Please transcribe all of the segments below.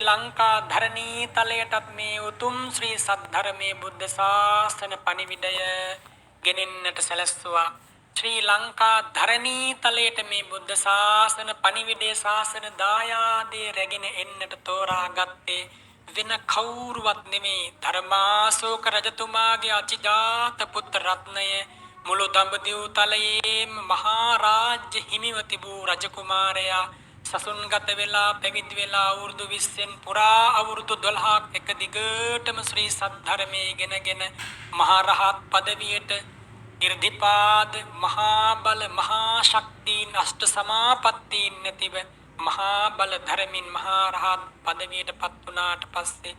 ලංකා ධරණී තලයටත් මේ උතුම් ශ්‍රී සද්ධර්මයේ බුද්ධ ශාසන පණිවිඩය ගෙනෙන්නට සැලැස්සුවා. ශ්‍රී ලංකා ධරණී තලයට මේ බුද්ධ ශාසන පණිවිඩයේ ශාසන දායාදේ රැගෙන එන්නට තෝරාගත්තේ වෙන කවුරුවත් නෙමේ ධර්මාශෝක රජතුමාගේ අචිජාත පුත්‍ර රත්නය මුළු දඹදිව් තලයේම මහා රාජ්‍ය හිමිව තිබූ රජකුමාරයා සසුන්ගත වෙලා පැවිදි වෙලා අවුරුදු 20න් පුරා අවුරුදු 12ක් එක දිගටම ශ්‍රී සද්ධර්මයේ ඉගෙනගෙන මහා රහත් පදවියට irdipaad මහා බල මහා ශක්තියින් අෂ්ට සමාපත්තීන් නැතිව මහා බල ධර්මින් මහා රහත් පදවියට පත් වුණාට පස්සේ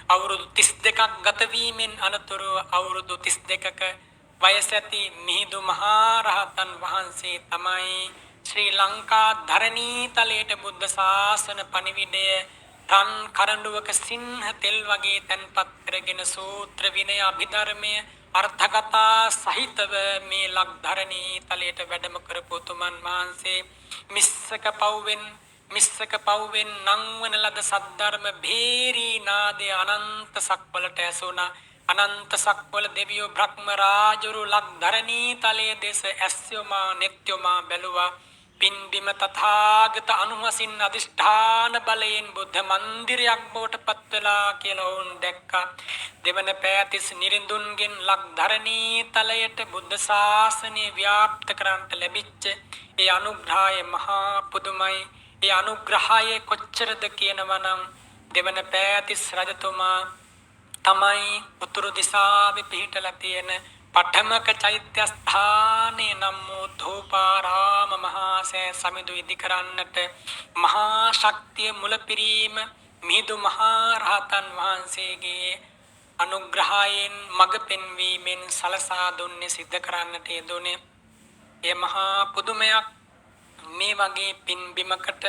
අවුරුදු 32ක් ගත වීමෙන් අනතුරුව අවුරුදු 32ක වයස ඇති මිහිඳු මහා රහතන් වහන්සේ තමයි ශ්‍රී ලංකා ධරණී තලයට බුද්ධ ශාසන පණිවිඩය රන් කරඬුවක සිංහ තෙල් වගේ තැන්පත් කරගෙන සූත්‍ර විනය අභිධර්මය අර්ථකථා සහිතව මේ ලක් ධරණී තලයට වැඩම කරපු තුමන් වහන්සේ මිස්සක පව්වෙන් නංවන ලද සද්ධර්ම භේරී නාදය අනන්ත සක්වලට ඇසුණා. අනන්ත සක්වල දෙවියෝ බ්‍රහ්ම රාජුරු ලක් ධරණී තලයේ දෙස ඇස්යොමා නෙත්යොමා බැලුවා. පින්බිම තථාගත අනුහසින් අදිෂ්ඨාන බලයෙන් බුද්ධ මන්දිරයක් බවට පත් වෙලා කියලා වුන් දැක්කා. දෙවන පෑතිස් නිරිඳුන්ගෙන් ලක් ධරණී තලයට බුද්ධ ශාසනය ව්‍යාප්ත කරන්නට ලැබිච්ච ඒ අනුග්‍රහය මහා පුදුමයි. ඒ අනුග්‍රහය කොච්චරද කියනවා නම් දෙවන පෑතිස් රජතුමා තමයි උතුරු දිසාවේ පිහිටලා තියෙන පඨමක චෛත්‍ය ස්ථානයේ නම් වූ ධූපාරාම මහා සෑ සමිඳු ඉදි කරන්නට මහා ශක්තිය මුලපිරීම මිහිඳු මහා රහතන් වහන්සේගේ අනුග්‍රහයෙන් මඟ පෙන්වීමෙන් සලසා දුන්නේ සිද්ධ කරන්නට යෙදුනේ. ඒ මහා පුදුමයක්. මේ වගේ පින්බිමකට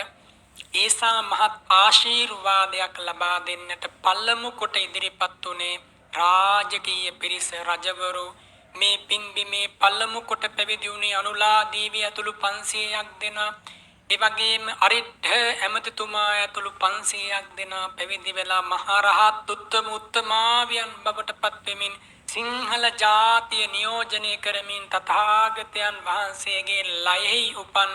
ඒසා මහත් ආශිර්වාදයක් ලබා දෙන්නට පළමු කොට ඉදිරිපත් උනේ රාජකීය පිරිස රජවරු. මේ පින්බිමේ පළමු කොට පැවිදි වුණේ අනුලා දීවිය ඇතුළු 500ක් දෙනා. ඒ වගේම අරිට්ඨ ඇමතිතුමා ඇතුළු 500ක් දෙනා පැවිදි වෙලා මහරහත් උත්තමාවියන් බවට පත් වෙමින් සිංහල ජාතිය නියෝජනය කරමින් තථාගතයන් වහන්සේගේ ලයෙහි උපන්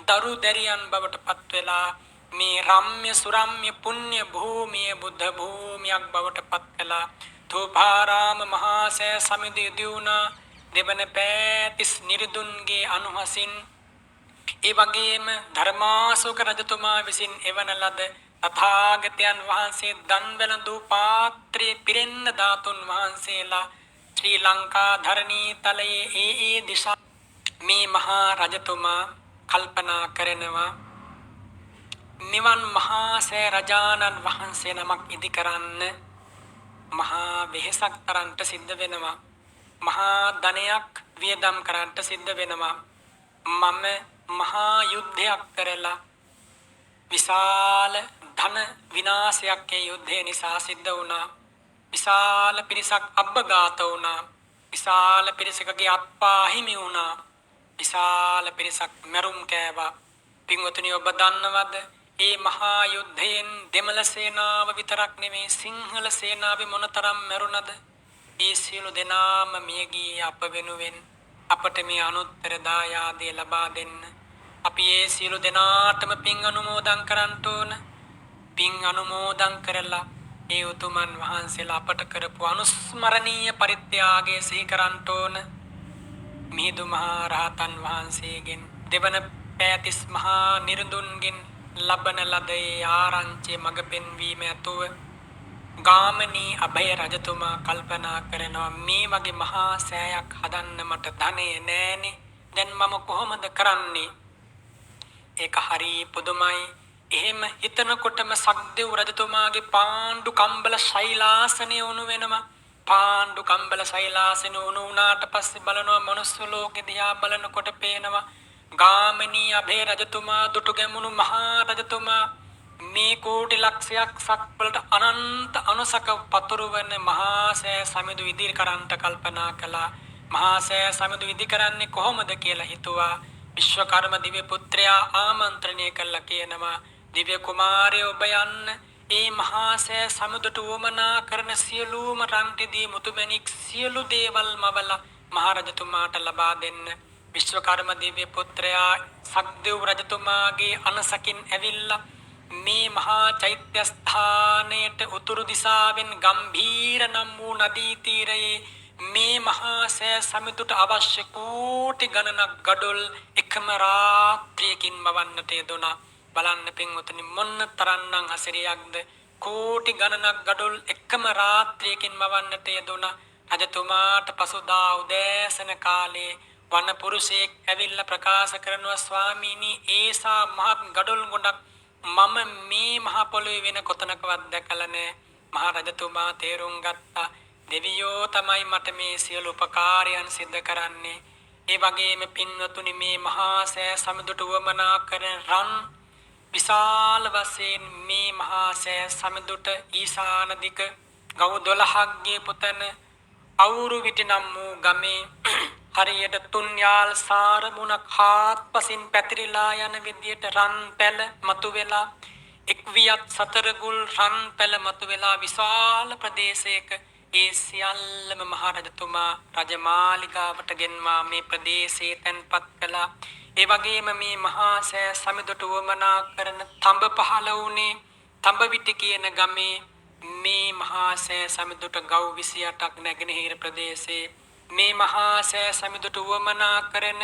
දරු දැරියන් බවට පත් වෙලා මේ රම්‍ය සුරම්‍ය පුණ්‍ය භූමිය බුද්ධ භූමියක් බවට පත් කළා. ධූපාරාම මහා සෑ සමිඳු දියුණා. දෙවන පෑතිස් නිරිඳුන්ගේ අනුහසින් ඒ වගේම ධර්මාශෝක රජතුමා විසින් එවන ලද තථාගතයන් වහන්සේ දන් වැළඳූ පාත්‍රයේ පිරෙන්න ධාතුන් වහන්සේලා ශ්‍රී ලංකා ධරණී තලයේ ඒ දිශා මේ මහා රජතුමා කල්පනා කරනවා නිවන් මහා සෑ රජාණන් වහන්සේ නමක් ඉදි කරන්න මහා වෙහෙසක් තරන්ට සිද්ධ වෙනවා. මහා ධනයක් වියදම් කරන්නට සිද්ධ වෙනවා. මම මහා යුද්ධයක් කරලා විශාල ධන විනාශයක් ඒ යුද්ධය නිසා සිද්ධ වුණා. විශාල පිරිසක් අබ්බගාත වුණා. විශාල පිරිසකගේ අත්පා හිමි වුණා. විශාල පිරිසක් මැරුම් කෑවා. පින්වතුනි ඔබ දන්නවද ඒ මහා යුද්ධයෙන් දෙමළ සේනාව විතරක් නෙමේ සිංහල සේනාවේ මොනතරම් මැරුණද? ඒ සියලු දෙනාම මිය ගියේ අප වෙනුවෙන්. අපට මේ අනුත්තර දායාදේ ලබා දෙන්න. අපි ඒ සියලු දෙනාටම පින් අනුමෝදන් කරන්න ඕන. පින් අනුමෝදන් කරලා ඒ උතුමන් වහන්සේලා අපට කරපු අනුස්මරණීය පරිත්‍යාගය සිහි කරන්න ඕන. මිහිඳු මහා රහතන් වහන්සේගෙන් දෙවන පෑතිස් මහා නිරිඳුන්ගෙන් ලබන ලද ඒ ආරංචිය මඟ පෙන්වීම ඇතුව ගාමිණී අභය රජතුමා කල්පනා කරනවා මේ වගේ මහා සෑයක් හදන්න මට ධනෙ නෑනේ. දැන් මම කොහොමද කරන්නේ? ඒක හරි පුදුමයි. එහෙම හිතනකොටම සක්දෙව් රජතුමාගේ පාණ්ඩු කම්බල ශෛලාසනය උණු වෙනවා. පාණ්ඩු කම්බල ශෛලාසනය උණු වුණාට පස්සේ බලනවා මනුස්ස ලෝකෙ දිහා බලනකොට පේනවා ගාමිණී අභය රජතුමා දුටුගැමුණු මහා රජතුමා මේ කෝටි ලක්ෂයක් සක්වලට අනන්ත අනුසක පතුරවන මහා සෑ සමිඳු ඉදිරි කරන්නට කල්පනා කළා. මහා සෑ සමිඳු ඉදි කරන්නේ කොහොමද කියලා හිතුවා. විශ්වකර්ම දිව්‍ය පුත්‍රයා ආමන්ත්‍රණය කළා කියනවා දිව්‍ය කුමාරයෝ ඔබ යන්න ඒ මහා සෑ සමුදට වමනා කරන සියලුම රන් රිදී මුතුමැණික් සියලු දේවල් මවලා මහරජතුමාට ලබා දෙන්න විශ්වකර්ම දිව්‍ය පුත්‍රයා සක්දෙව් රජතුමාගේ අනසකින් ඇවිල්ලා මේ මහා චෛත්‍ය ස්ථානයට උතුරු දිසාවෙන් ගම්භීර නම් වූ නදී තීරයේ මේ මහා සෑ සමිඳුට අවශ්‍ය කෝටි ගණනක් ගඩොල් එකම රාත්‍රියකින් මවන්නට යෙදුණා. බලන්න පින්වතුනි මොන්න තරම්නම් අසිරියක්ද. කෝටි ගණනක් ගඩොල් එකම රාත්‍රියකින් මවන්නට යෙදුණා. රජතුමාට පසුදා උදෑසන කාලේ වන පුරුෂයෙක් ඇවිල්ලා ප්‍රකාශ කරනවා ස්වාමීනි ඒසා මහත් ගඩොල් ගොඩක් මම මේ මහ පොළොවේ වෙන කොතනකවත් දැකලා නැහැ. මහ රජතුමා තේරුම් ගත්තා දෙවියෝ තමයි මට මේ සියලු උපකාරයන් සිද්ධ කරන්නේ. ඒ වගේම පින්වතුනි මේ මහා සෑ සමිඳුට වමනා කරන රන් විශාල වශයෙන් මේ මහා සෑ සමිඳුට ඊශාන දික ගව් 12ක්ගේ පුතන අවුරු විටි නම් වූ ගමේ හරියට තුන්යාල් සාර මුණක් හාත්පසින් පැතිරිලා යන විදියට රන් පැල මතුවෙලා එක් වියත් සතරගුල් රන් පැල මතුවෙලා විශාල ප්‍රදේශයක ඒ සියල්ලම මහරජතුමා රජමාලිගාවට ගෙන්වා මේ ප්‍රදේශයේ තැන්පත් කළා. ඒ වගේම මේ මහා සෑ සමිඳුට වමනා කරන තඹ පහළ වුණේ තඹවිටි කියන ගමේ මේ මහා සෑ සමිඳුට ගව් 28ක් නැගෙනහිර ප්‍රදේශයේ මේ මහා සෑ සමිඳුට වමනා කරන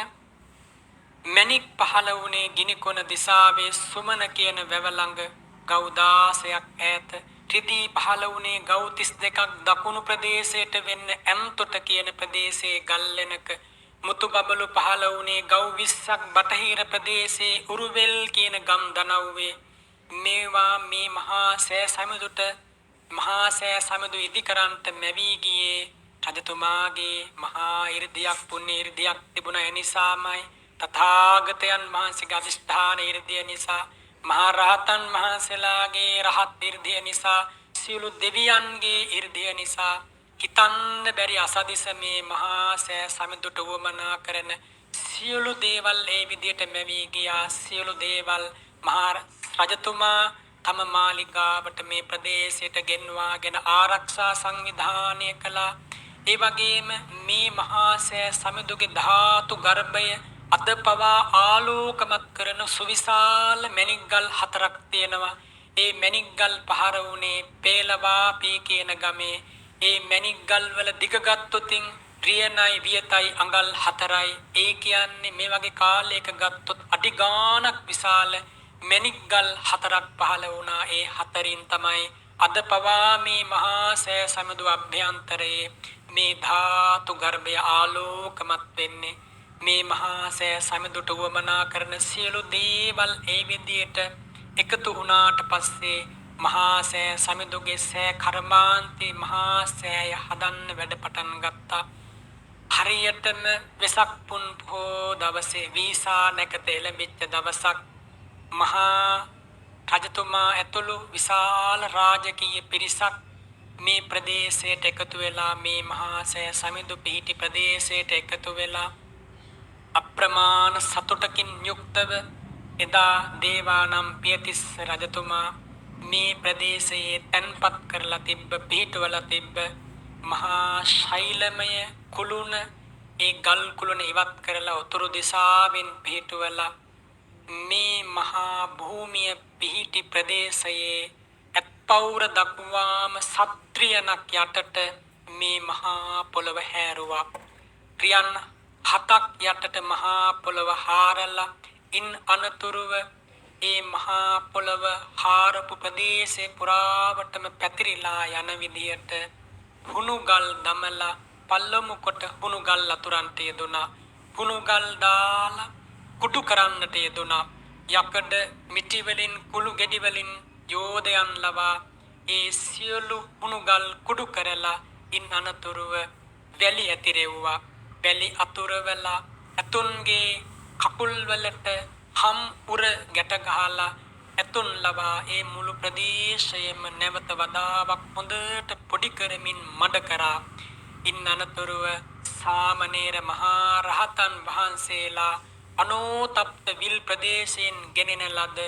මණික් පහළ වුණේ ගිනිකොන දිසාවේ සුමන කියන වැව ළඟ ගව් 16ක් ඈත ත්‍රිදී පහළ වුණේ ගව් 32ක් දකුණු ප්‍රදේශයට වෙන්න ඇම්තොට කියන ප්‍රදේශයේ ගල්ලෙනක මුතු බබළු පහළ වුණේ ගව් 20ක් බටහිර ප්‍රදේශයේ උරුවෙල් කියන ගම් දනව්වේ මේවා මේ මහා සෑ සමිඳු ඉදිකරන්ට මැවී ගියේ රජතුමාගේ මහා 이르දියක් පුණ්‍ය 이르දියක් තිබුණ එනිසාමයි තථාගතයන් වහන්සේගේ අධිෂ්ඨාන 이르දිය නිසා මහා රහතන් වහන්සේලාගේ රහත් 이르දිය නිසා සියලු දෙවියන්ගේ 이르දිය නිසා හිතන්න බැරි අසදිස මේ මහා සෑ සමිඳුට වමනා කරන සියලු දේවල් ඒ විදියට මැවී ගියා. සියලු දේවල් මහා රජතුමා තම මාලිගාවට මේ ප්‍රදේශයට ගෙන්වාගෙන ආරක්ෂා සංවිධානය කළා. ඒ වගේම මේ මහා සෑ සමිඳුගේ ධාතු ගර්භය අද පවා ආලෝකමත් කරන සුවිශාල මණික්ගල් 4ක් තියෙනවා. ඒ මණික්ගල් පහර වුණේ පේලවාපී කියන ගමේ. ඒ මණික්ගල් වල දිග ගත්තොතින් රියනයි වියතයි අඟල් 4යි. ඒ කියන්නේ මේ වගේ කාලයක ගත්තොත් අඩි ගාණක් විශාල මණික්ගල් 4ක් පහළ වුණා. ඒ 4න් තමයි අද පවා මේ මහා සෑ සමිඳු අභ්‍යන්තරයේ මේ ධාතු ගර්භය ආලෝකමත් වෙන්නේ. මේ මහා සෑ සමිඳුට වමනා කරන සියලු දේවල් ඒ විදියට එකතු වුණාට පස්සේ මහා සෑ සමිඳුගේ සෑ කර්මාන්තේ මහා සෑය හදන්න වැඩ පටන් ගත්තා. හරියටම වෙසක් පුන් පොහෝ දවසේ වීසා නැකත එළඹිච්ච දවසක් මහා රජතුමා ඇතුළු විශාල රාජකීය පිරිසක් මේ ප්‍රදේශයට එකතු වෙලා මේ මහා සෑ සමිඳු පිහිටි ප්‍රදේශයට එකතු වෙලා අප්‍රමාණ සතුටකින් යුක්තව එදා දේවානම් පියතිස්ස රජතුමා මේ ප්‍රදේශයේ තැන්පත් කරලා තිබ්බ පිහිටවලා තිබ්බ මහා ශෛලමය කුළුණ ඒ ගල් කුළුණ ඉවත් කරලා උතුරු දිශාවෙන් පිහිටවලා මේ මහා භූමිය පිහිටි ප්‍රදේශයේ අත්පෞර දක්වාම සත්‍රියනක් යටට මේ මහා පොළව හැරුවා. ක්‍රියන් 7ක් යටට මහා පොළව හාරලා ඉන් අනතුරුව ඒ මහා පොළව හාරපු ප්‍රදේශේ පුරාවටම පැතිරිලා යන විදියට හුණුගල් දමලා පල්ලමු කොට හුණුගල් අතුරන්ට යෙදුණා. හුණුගල් දාලා කුඩු කරන්නට යෙදුණා. යකඩ මිටි වලින් කුළු ගෙඩි වලින් යෝධයන් ලවා ඒ සියලු හුණුගල් කුඩු කරලා ඉන් අනතුරුව වැලි ඇතිරෙව්වා. වැලි අතුරවලා ඇතුන්ගේ කකුල් වලට හම් උර ගැට ගහලා ඇතුන් ලවා ඒ මුළු ප්‍රදේශයම නැවත වදාවක් හොඳට පොඩි කරමින් මඩ කරා. ඉන් අනතුරුව සාමණේර මහා රහතන් වහන්සේලා අනෝතප්ත විල් ප්‍රදේශයෙන් ගෙනෙන ලද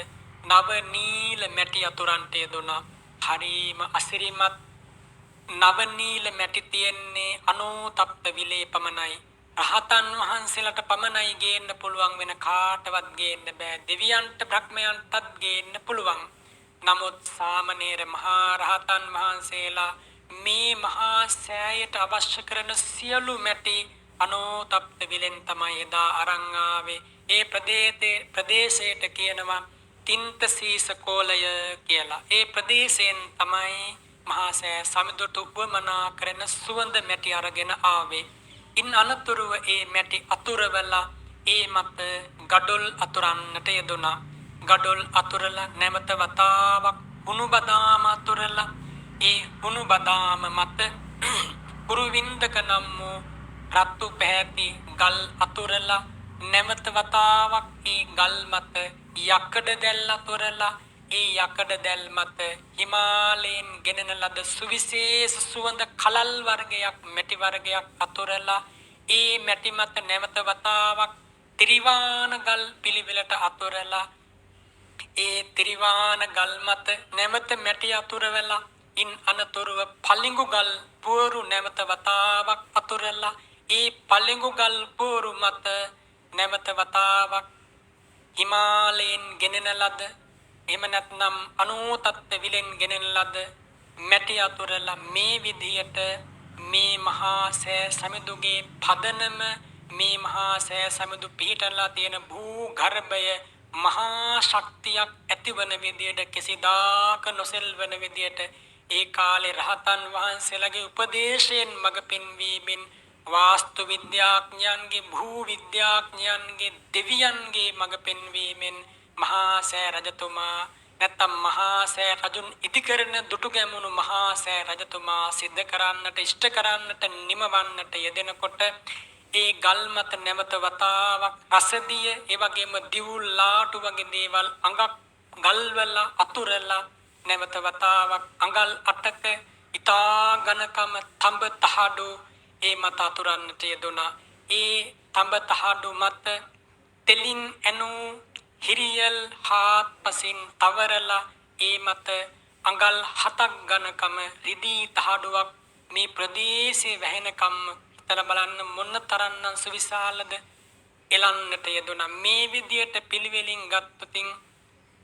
නව නීල මැටි අතුරන්ට යෙදුණා. හරීම අසිරිමත් නවනීල මැටි තියෙන්නේ අනෝතප්ත විලේ පමණයි. රහතන් වහන්සේලාට පමණයි ගේන්න පුළුවන්, වෙන කාටවත් ගේන්න බෑ. දෙවියන්ට බ්‍රහ්මයන්ටත් ගේන්න පුළුවන්. නමුත් සාමණේර මහා රහතන් වහන්සේලා මේ මහා සෑයට අවශ්‍ය කරන සියලු මැටි අනෝතප්ත විලෙන් තමයි එදා අරන් ආවේ. ඒ ප්‍රදේශයට කියනවා තින්ත සීස කෝලය කියලා. ඒ ප්‍රදේශයෙන් තමයි මහා සෑ සමිඳුට උපමනා කරන සුවඳ මැටි අරගෙන ආවේ. ඉන් අනතුරුව ඒ මැටි අතුරවලා ඒ මත ගඩොල් අතුරන්නට යෙදුණා. ගඩොල් අතුරලා නැවත වතාවක් හුණු බදාම අතුරලා ඒ හුණු බදාම මත කුරුවින්දක නම් වූ රතු පැහැති ගල් අතුරලා නැවත වතාවක් ඒ ගල් මත යකඩ දැල් අතුරලා ඒ යකඩ දැල් මත හිමාලයෙන් ගෙනෙන ලද සුවිශේෂ සුවඳ කලල් වර්ගයක් මැටි වර්ගයක් අතුරලා ඒ මැටි මත නැවත වතාවක් ත්‍රිවාණ ගල් පිළිවෙලට අතුරලා ඒ ත්‍රිවාණ ගල් මත නැවත මැටි අතුරවලා ඉන් අනතුරුව පලිඟු ගල් පුවරු නැවත වතාවක් අතුරලා ඒ පලිඟු ගල් පුවරු මත නැවත වතාවක් හිමාලයෙන් ගෙනෙන ලද එහෙම නැත්නම් අනෝතත්ත්ව විලෙන් ගෙනෙන ලද මැටි අතුරලා මේ විදියට මේ මහා සෑ සමිඳුගේ පදනම මේ මහා සෑ සමිඳු පිහිටලා තියෙන භූ ගර්භය මහා ශක්තියක් ඇතිවන විදියට කිසිදාක නොසෙල්වන විදියට ඒ කාලේ රහතන් වහන්සේලාගේ උපදේශයෙන් මඟ පෙන්වීමෙන් වාස්තු විද්‍යාඥයන්ගේ භූ විද්‍යාඥයන්ගේ දෙවියන්ගේ මඟ පෙන්වීමෙන් මහා සෑ රජතුමා නැත්තම් මහා සෑ රජුන් ඉදිකරන දුටු ගැමුණු මහා සෑ රජතුමා සිද්ධ කරන්නට ඉෂ්ට කරන්නට නිමවන්නට යෙදෙනකොට ඒ ගල් මත නැවත වතාවක් රසදිය ඒ වගේම දිවුල් ලාටු වගේ දේවල් අඟක් ගල්වල අතුරලා නැවත වතාවක් අඟල් 8ක ඊතා ඝනකම තඹ තහඩු ඒ මත අතුරන්නට යෙදුණා. ඒ තඹ තහඩු මත තෙලින් ඇනු හිරියල් හාත්පසින් තවරලා ඒ මත අඟල් 7ක් ඝනකම රිදී තහඩුවක් මේ ප්‍රදේශයේ වැහෙනකම් හිතලා බලන්න මොන තරම්නම් සුවිශාලද එලන්නට යෙදුණා. මේ විදියට පිළිවෙලින් ගත්තොතින්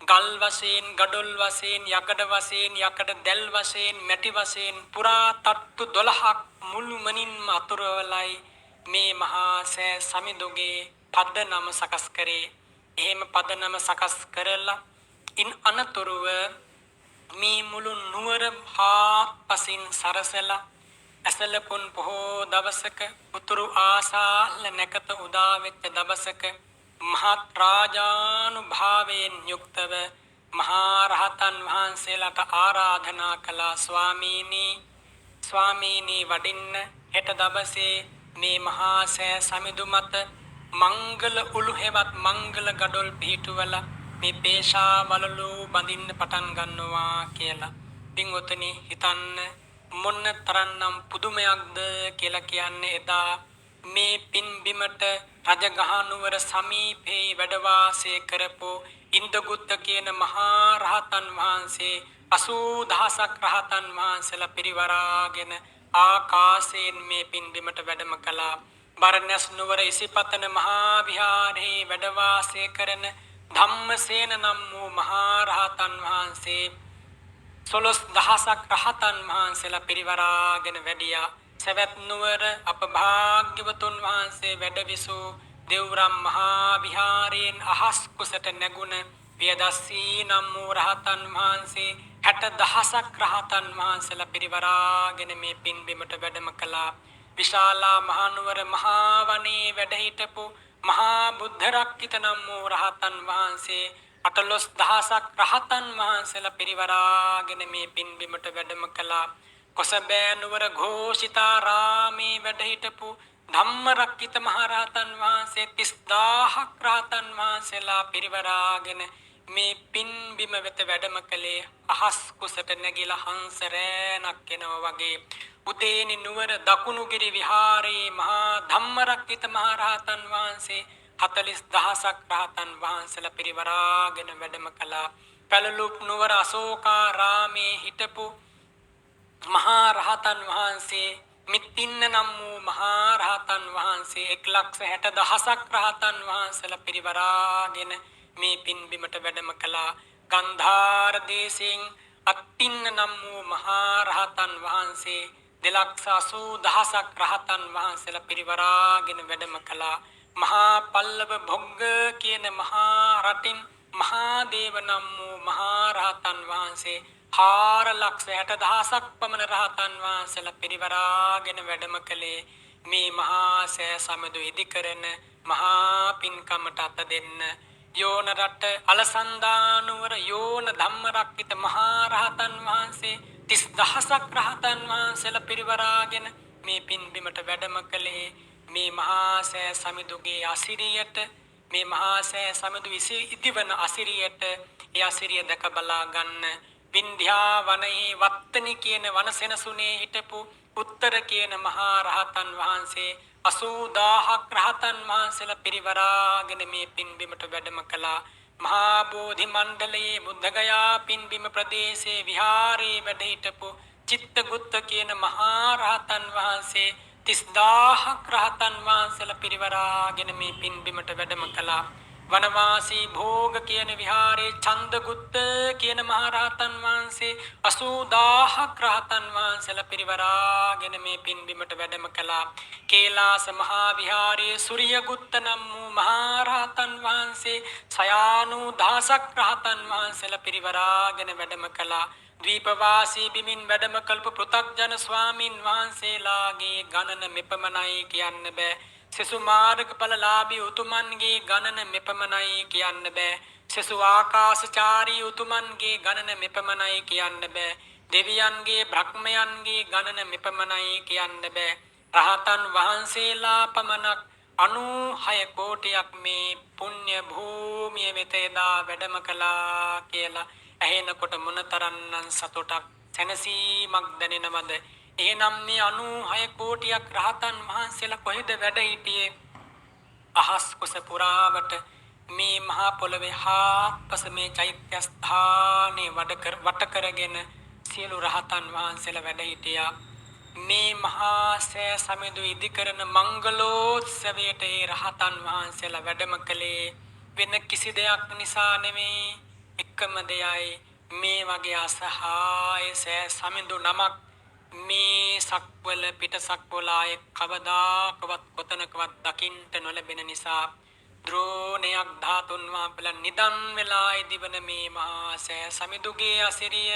ගල් වශයෙන්, ගඩොල් වශයෙන්, යකඩ වශයෙන්, යකඩ දැල් වශයෙන්, මැටි වශයෙන් පුරා තට්ටු 12ක් මුළුමනින්ම අතුරවලයි මේ මහා සෑ සමිඳුගේ පදනම සකස් කරේ. එහෙම පදනම සකස් කරලා ඉන් අනතුරුව මේ මුළු නුවර හාත්පසින් සරසලා ඇසලපුන් පොහෝ දවසක උතුරු ආසාල නැකත උදා වෙච්ච දවසක මහත් රාජානුභාවයෙන් යුක්තව මහා රහතන් වහන්සේලාට ආරාධනා කළා, ස්වාමීනි වඩින්න හෙට දවසේ මේ මහා සෑ සමිඳු මත මංගල උළු හෙවත් මංගල ගඩොල් පිහිටුවලා මේ පේශා වලලු බඳින්න පටන් ගන්නවා කියලා. පින්වතුනි හිතන්න මොන තරම්නම් පුදුමයක්ද කියලා කියන්නේ එදා මේ පින්බිමට රජගහනුවර සමීපේ වැඩ වාසය කරපු ඉන්දගුත්ත කියන මහා රහතන් වහන්සේ 80000ක් රහතන් වහන්සේලා පිරිවරාගෙන ආකාශයෙන් මේ පින්බිමට වැඩම කළා. බරණැස් නුවර ඉසිපතන මහා විහාරයේ වැඩ වාසය කරන ධම්මසේන නම් වූ මහා රහතන් වහන්සේ 16000ක් රහතන් වහන්සේලා පිරිවරාගෙන වැඩියා. සවැත් නුවර අපභාග්‍යවතුන් වහන්සේ වැඩවිසූ දෙව්රම් මහා විහාරයෙන් අහස් කුසට නැගුණ පියදස්සී නම් වූ රහතන් වහන්සේ 60000ක් රහතන් වහන්සේලා පිරිවරාගෙන මේ පින්බිමට වැඩම කළා. විශාලා මහනුවර මහා වනයේ වැඩ හිටපු මහා බුද්ධ රක්කිත නම් වූ රහතන් වහන්සේ 18000ක් රහතන් වහන්සේලා පිරිවරාගෙන මේ පින්බිමට වැඩම කළා. කොසබෑ නුවර ഘോഷිතාරාමේ වැඩ හිටපු ධම්මරක්කිත මහ රහතන් වහන්සේ 30000ක් රහතන් වහන්සේලා පිරිවරාගෙන මේ පින්බිම වෙත වැඩම කළේ. අහස් කුසට නැගිලා හංස රෑනක් එනවා වගේ. උදේනි නුවර දකුණුගිරි විහාරයේ මහා ධම්මරක්කිත මහ රහතන් වහන්සේ 40000ක් රහතන් වහන්සේලා පිරිවරාගෙන වැඩම කළා. පැළලුප් නුවර අශෝකාරාමේ හිටපු මහා රහතන් වහන්සේ මිත්තින්න නම් වූ මහා රහතන් වහන්සේ 1,60,000ක් රහතන් වහන්සේලා පිරිවරාගෙන මේ පින්බිමට වැඩම කළා. ගන්ධාර දේශයෙන් අත්තින්න නම් වූ මහා රහතන් වහන්සේ 2,80,000ක් රහතන් වහන්සේලා පිරිවරාගෙන වැඩම කළා. මහා පල්ලව භොග්ග කියන මහා රටින් මහා දේව නම් වූ මහා රහතන් වහන්සේ 4,60,000ක් පමණ රහතන් වහන්සේලා පිරිවරාගෙන වැඩම කළේ මේ මහා සෑ සමදු ඉදිකරන මහා පින්කමට අත දෙන්න. යෝන රට අලසන්දානුවර යෝන ධම්මරක්කිත මහා රහතන් වහන්සේ 30,000ක් රහතන් වහන්සේලා පිරිවරාගෙන මේ පින්බිමට වැඩම කළේ මේ මහා සෑ සමිඳුගේ අසිරියට මේ මහා සෑ සමිඳු ඉදිවන අසිරියට ඒ අසිරිය දැක බලා ගන්න වින්ධ්‍යා වනයේ වත්තනි කියන වනසෙනසුනේ හිටපු උත්තර කියන මහා රහතන් වහන්සේ 80000ක් රහතන් වහන්සේලා පිරිවරාගෙන මේ පින්බිමට වැඩම කළා. මහා බෝධි මණ්ඩලයේ බුද්ධගයා පින්බිම ප්‍රදේශයේ විහාරයේ වැඩ හිටපු චිත්තගුත්ත කියන මහා රහතන් වහන්සේ 30000ක් රහතන් වහන්සේලා පිරිවරාගෙන මේ පින්බිමට වැඩම කළා. වනවාසී භෝග කියන විහාරයේ චන්දගුත්ත කියන මහා රහතන් වහන්සේ 80000ක් රහතන් වහන්සේලා පිරිවරාගෙන මේ පින්බිමට වැඩම කළා. කේලාස මහා විහාරයේ සූර්යගුත්ත නම් වූ මහා රහතන් වහන්සේ 96,000ක් රහතන් වහන්සේලා පිරිවරාගෙන වැඩම කළා. ද්වීපවාසී බිමින් වැඩම කළපු පෘථග්ජන ස්වාමින් වහන්සේලාගේ ගණන මෙපමණයි කියන්න බෑ. සෙසු මාර්ගඵලලාභී උතුමන්ගේ ගණන මෙපමණයි කියන්න බෑ. සෙසු ආකාශචාරී උතුමන්ගේ ගණන මෙපමණයි කියන්න බෑ. දෙවියන්ගේ බ්‍රහ්මයන්ගේ ගණන මෙපමණයි කියන්න බෑ. රහතන් වහන්සේලා පමණක් 96 කෝටියක් මේ පුණ්‍ය භූමිය වෙත එදා වැඩම කළා කියලා ඇහෙනකොට මොනතරම්නම් සතුටක් සැනසීමක් දැනෙනවද? එහෙනම් මේ 96 කෝටියක් රහතන් වහන්සේලා කොහෙද වැඩ සිටියේ? අහස් කුස පුරාවට මේ මහා පොළවේ හාත්පස මේ චෛත්‍ය ස්ථානේ වට කරගෙන සියලු රහතන් වහන්සේලා වැඩ සිටියා. මේ මහා සෑ සමිඳු ඉදිකරන මංගලෝත්සවයට ඒ රහතන් වහන්සේලා වැඩම කළේ වෙන කිසි දෙයක් නිසා නෙමෙයි. එකම දෙයයි මේ වගේ අසහාය සෑ සමිඳු නමක් මේ සක්වල පිට සක්වලාය කවදාකවත් කොතනකවත් දකින්ට නොලැබෙන නිසා ද්‍රෝණයක් ධාතුන් වහන්සේලා නිදන් වෙලා ඉදිවන මේ මහා සෑ සමිඳුගේ අසිරිය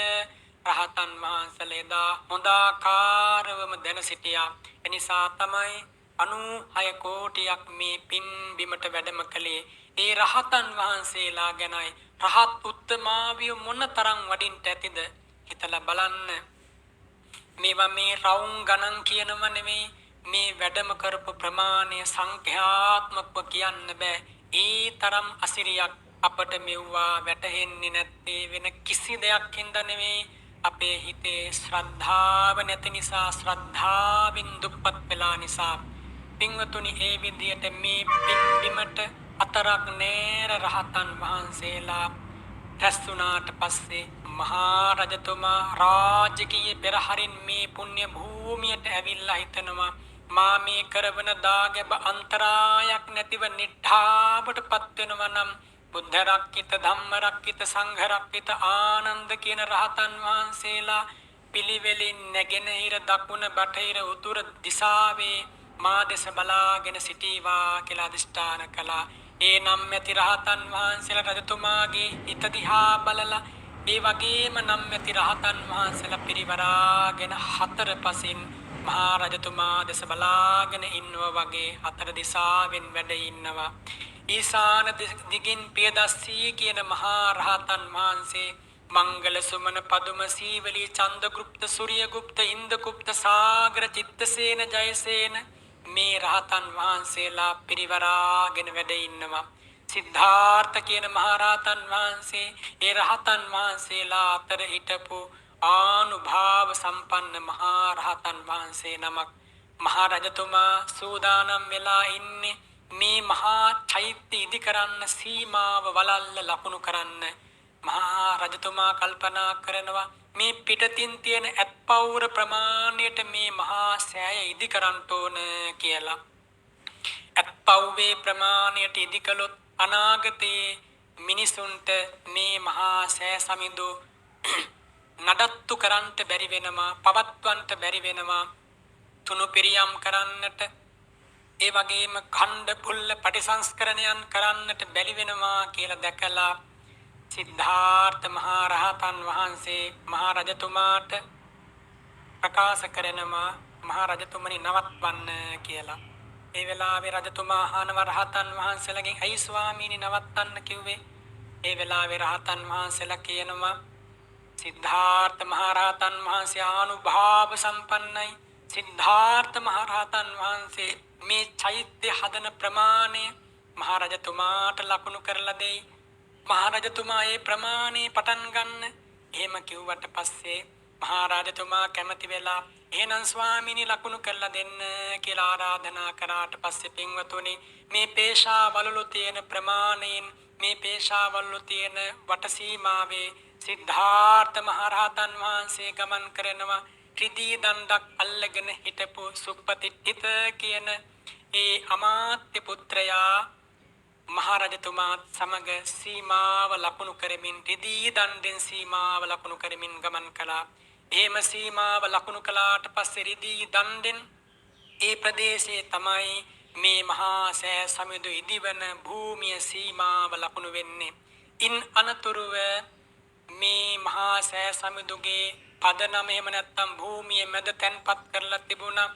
රහතන් වහන්සේලා හොඳාකාරවම දැන සිටියා. එනිසා තමයි 96 කෝටියක් මේ පින් බිමට වැඩම කළේ. ඒ රහතන් වහන්සේලා ගැනයි රහත් උත්තමාවිය මොනතරම් වඩින්ට ඇතිද හිතලා බලන්න. මේවා මේ රවුම් ගණන් කියනව නෙමෙයි. මේ වැඩම කරපු ප්‍රමාණය සංඛ්‍යාත්මකව කියන්න බෑ. ඒ තරම් අසිරියක් අපට මෙව්වා වැටහෙන්නේ නැත්තේ වෙන කිසි දෙයක් හින්දා නෙමෙයි. අපේ හිතේ ශ්‍රද්ධාව නැති නිසා, ශ්‍රද්ධාවෙන් දුප්පත් වෙලා නිසා. පින්වතුනි, ඒ විදියට මේ පින්බිමට අතරක් නෑර රහතන් වහන්සේලා රැස්ුණාට පස්සේ මහා රජතුමා රාජකීය පෙරහරින් මේ පුණ්‍ය භූමියට ඇවිල්ලා හිතනවා මා මේ කරවන දාගැබ අන්තරායක් නැතිව නිට්ඨාවට පත් වෙනවා නම් බුද්ධ රක්කිත ධම්ම රක්කිත සංඝ රක්කිත ආනන්ද කියන රහතන් වහන්සේලා පිළිවෙලින් නැගෙනහිර දකුණ බටහිර උතුර දිසාවේ මා දෙස බලාගෙන සිටීවා කියලා අදිෂ්ඨාන කළා. ඒ නම් ඇති රහතන් වහන්සේලා රජතුමාගේ හිත දිහා බලලා ඒ වගේම නම් ඇති රහතන් වහන්සේලා පිරිවරාගෙන හතර පසින් මහා රජතුමා දෙස බලාගෙන ඉන්නවා වගේ හතර දිසාවෙන් වැඩ ඉන්නවා. ඊසාන දිගින් පියදස්සී කියන මහා රහතන් වහන්සේ මංගල සුමන පදුම සීවලී චන්දගුප්ත සූර්යගුප්ත ඉන්දගුප්ත සාගර චිත්තසේන ජයසේන මේ රහතන් වහන්සේලා පිරිවරාගෙන වැඩ ඉන්නවා. සිද්ධාර්ථ කියන මහා රහතන් වහන්සේ ඒ රහතන් වහන්සේලා අතර හිටපු ආනුභාව සම්පන්න මහා රහතන් වහන්සේ නමක්. මහා රජතුමා සූදානම් වෙලා ඉන්නේ මේ මහා චෛත්‍ය ඉදි කරන්න, සීමාව වලල්ල ලකුණු කරන්න. මහා රජතුමා කල්පනා කරනවා මේ පිටතින් තියෙන ඇත්පවුර ප්‍රමාණයට මේ මහා සෑය ඉදි කරන්න ඕන කියලා. ඇත්පව්වේ ප්‍රමාණයට ඉදි කළොත් අනාගතයේ මිනිසුන්ට මේ මහා සෑ සමිඳු නඩත්තු කරන්නට බැරි වෙනවා, පවත්වන්නට බැරි වෙනවා, තුනු පිරියම් කරන්නට, ඒ වගේම ඛණ්ඩ පුල්ල පටිසංස්කරණයන් කරන්නට බැරි වෙනවා කියලා දැකලා සිද්ධාර්ථ මහා රහතන් වහන්සේ මහා රජතුමාට ප්‍රකාශ කරනවා මහා රජතුමනි නවත්වන්න කියලා. ඒ වෙලාවේ රජතුමා අහනවා රහතන් වහන්සේලාගෙන් ඇයි ස්වාමීනි නවත්තන්න කිව්වේ? ඒ වෙලාවේ රහතන් වහන්සේලා කියනවා සිද්ධාර්ථ මහරහතන් වහන්සේ ආනුභාව සම්පන්නයි. සිද්ධාර්ථ මහරහතන් වහන්සේ මේ චෛත්‍ය හදන ප්‍රමාණය මහරජතුමාට ලකුණු කරලා දෙයි. මහරජතුමා ඒ ප්‍රමාණය පටන් ගන්න. එහෙම කිව්වට පස්සේ මහරජතුමා කැමති වෙලා එහෙනම් ස්වාමීනි ලකුණු කරලා දෙන්න කියලා ආරාධනා කරාට පස්සේ පින්වතුනි මේ පේශාවලු තියෙන ප්‍රමාණයෙන් මේ පේශාවලු තියෙන වට සීමාවේ සිද්ධාර්ථ මහරහතන් වහන්සේ ගමන් කරනවා. රිදී දණ්ඩක් අල්ලගෙන හිටපු සුප්පතිට්ඨිත කියන ඒ අමාත්‍ය පුත්‍රයා මහරජතුමාත් සමග සීමාව ලකුණු කරමින් රිදී දණ්ඩෙන් සීමාව ලකුණු කරමින් ගමන් කළා. එහෙම සීමාව ලකුණු කළාට පස්සේ රිදී දණ්ඩෙන් ඒ ප්‍රදේශයේ තමයි මේ මහා සෑ සමිඳු ඉදිවන භූමිය සීමාව ලකුණු වෙන්නේ. ඉන් අනතුරුව මේ මහා සෑ සමිඳුගේ පදනම එහෙම නැත්නම් භූමියේ මැද තැන්පත් කරලා තිබුණා.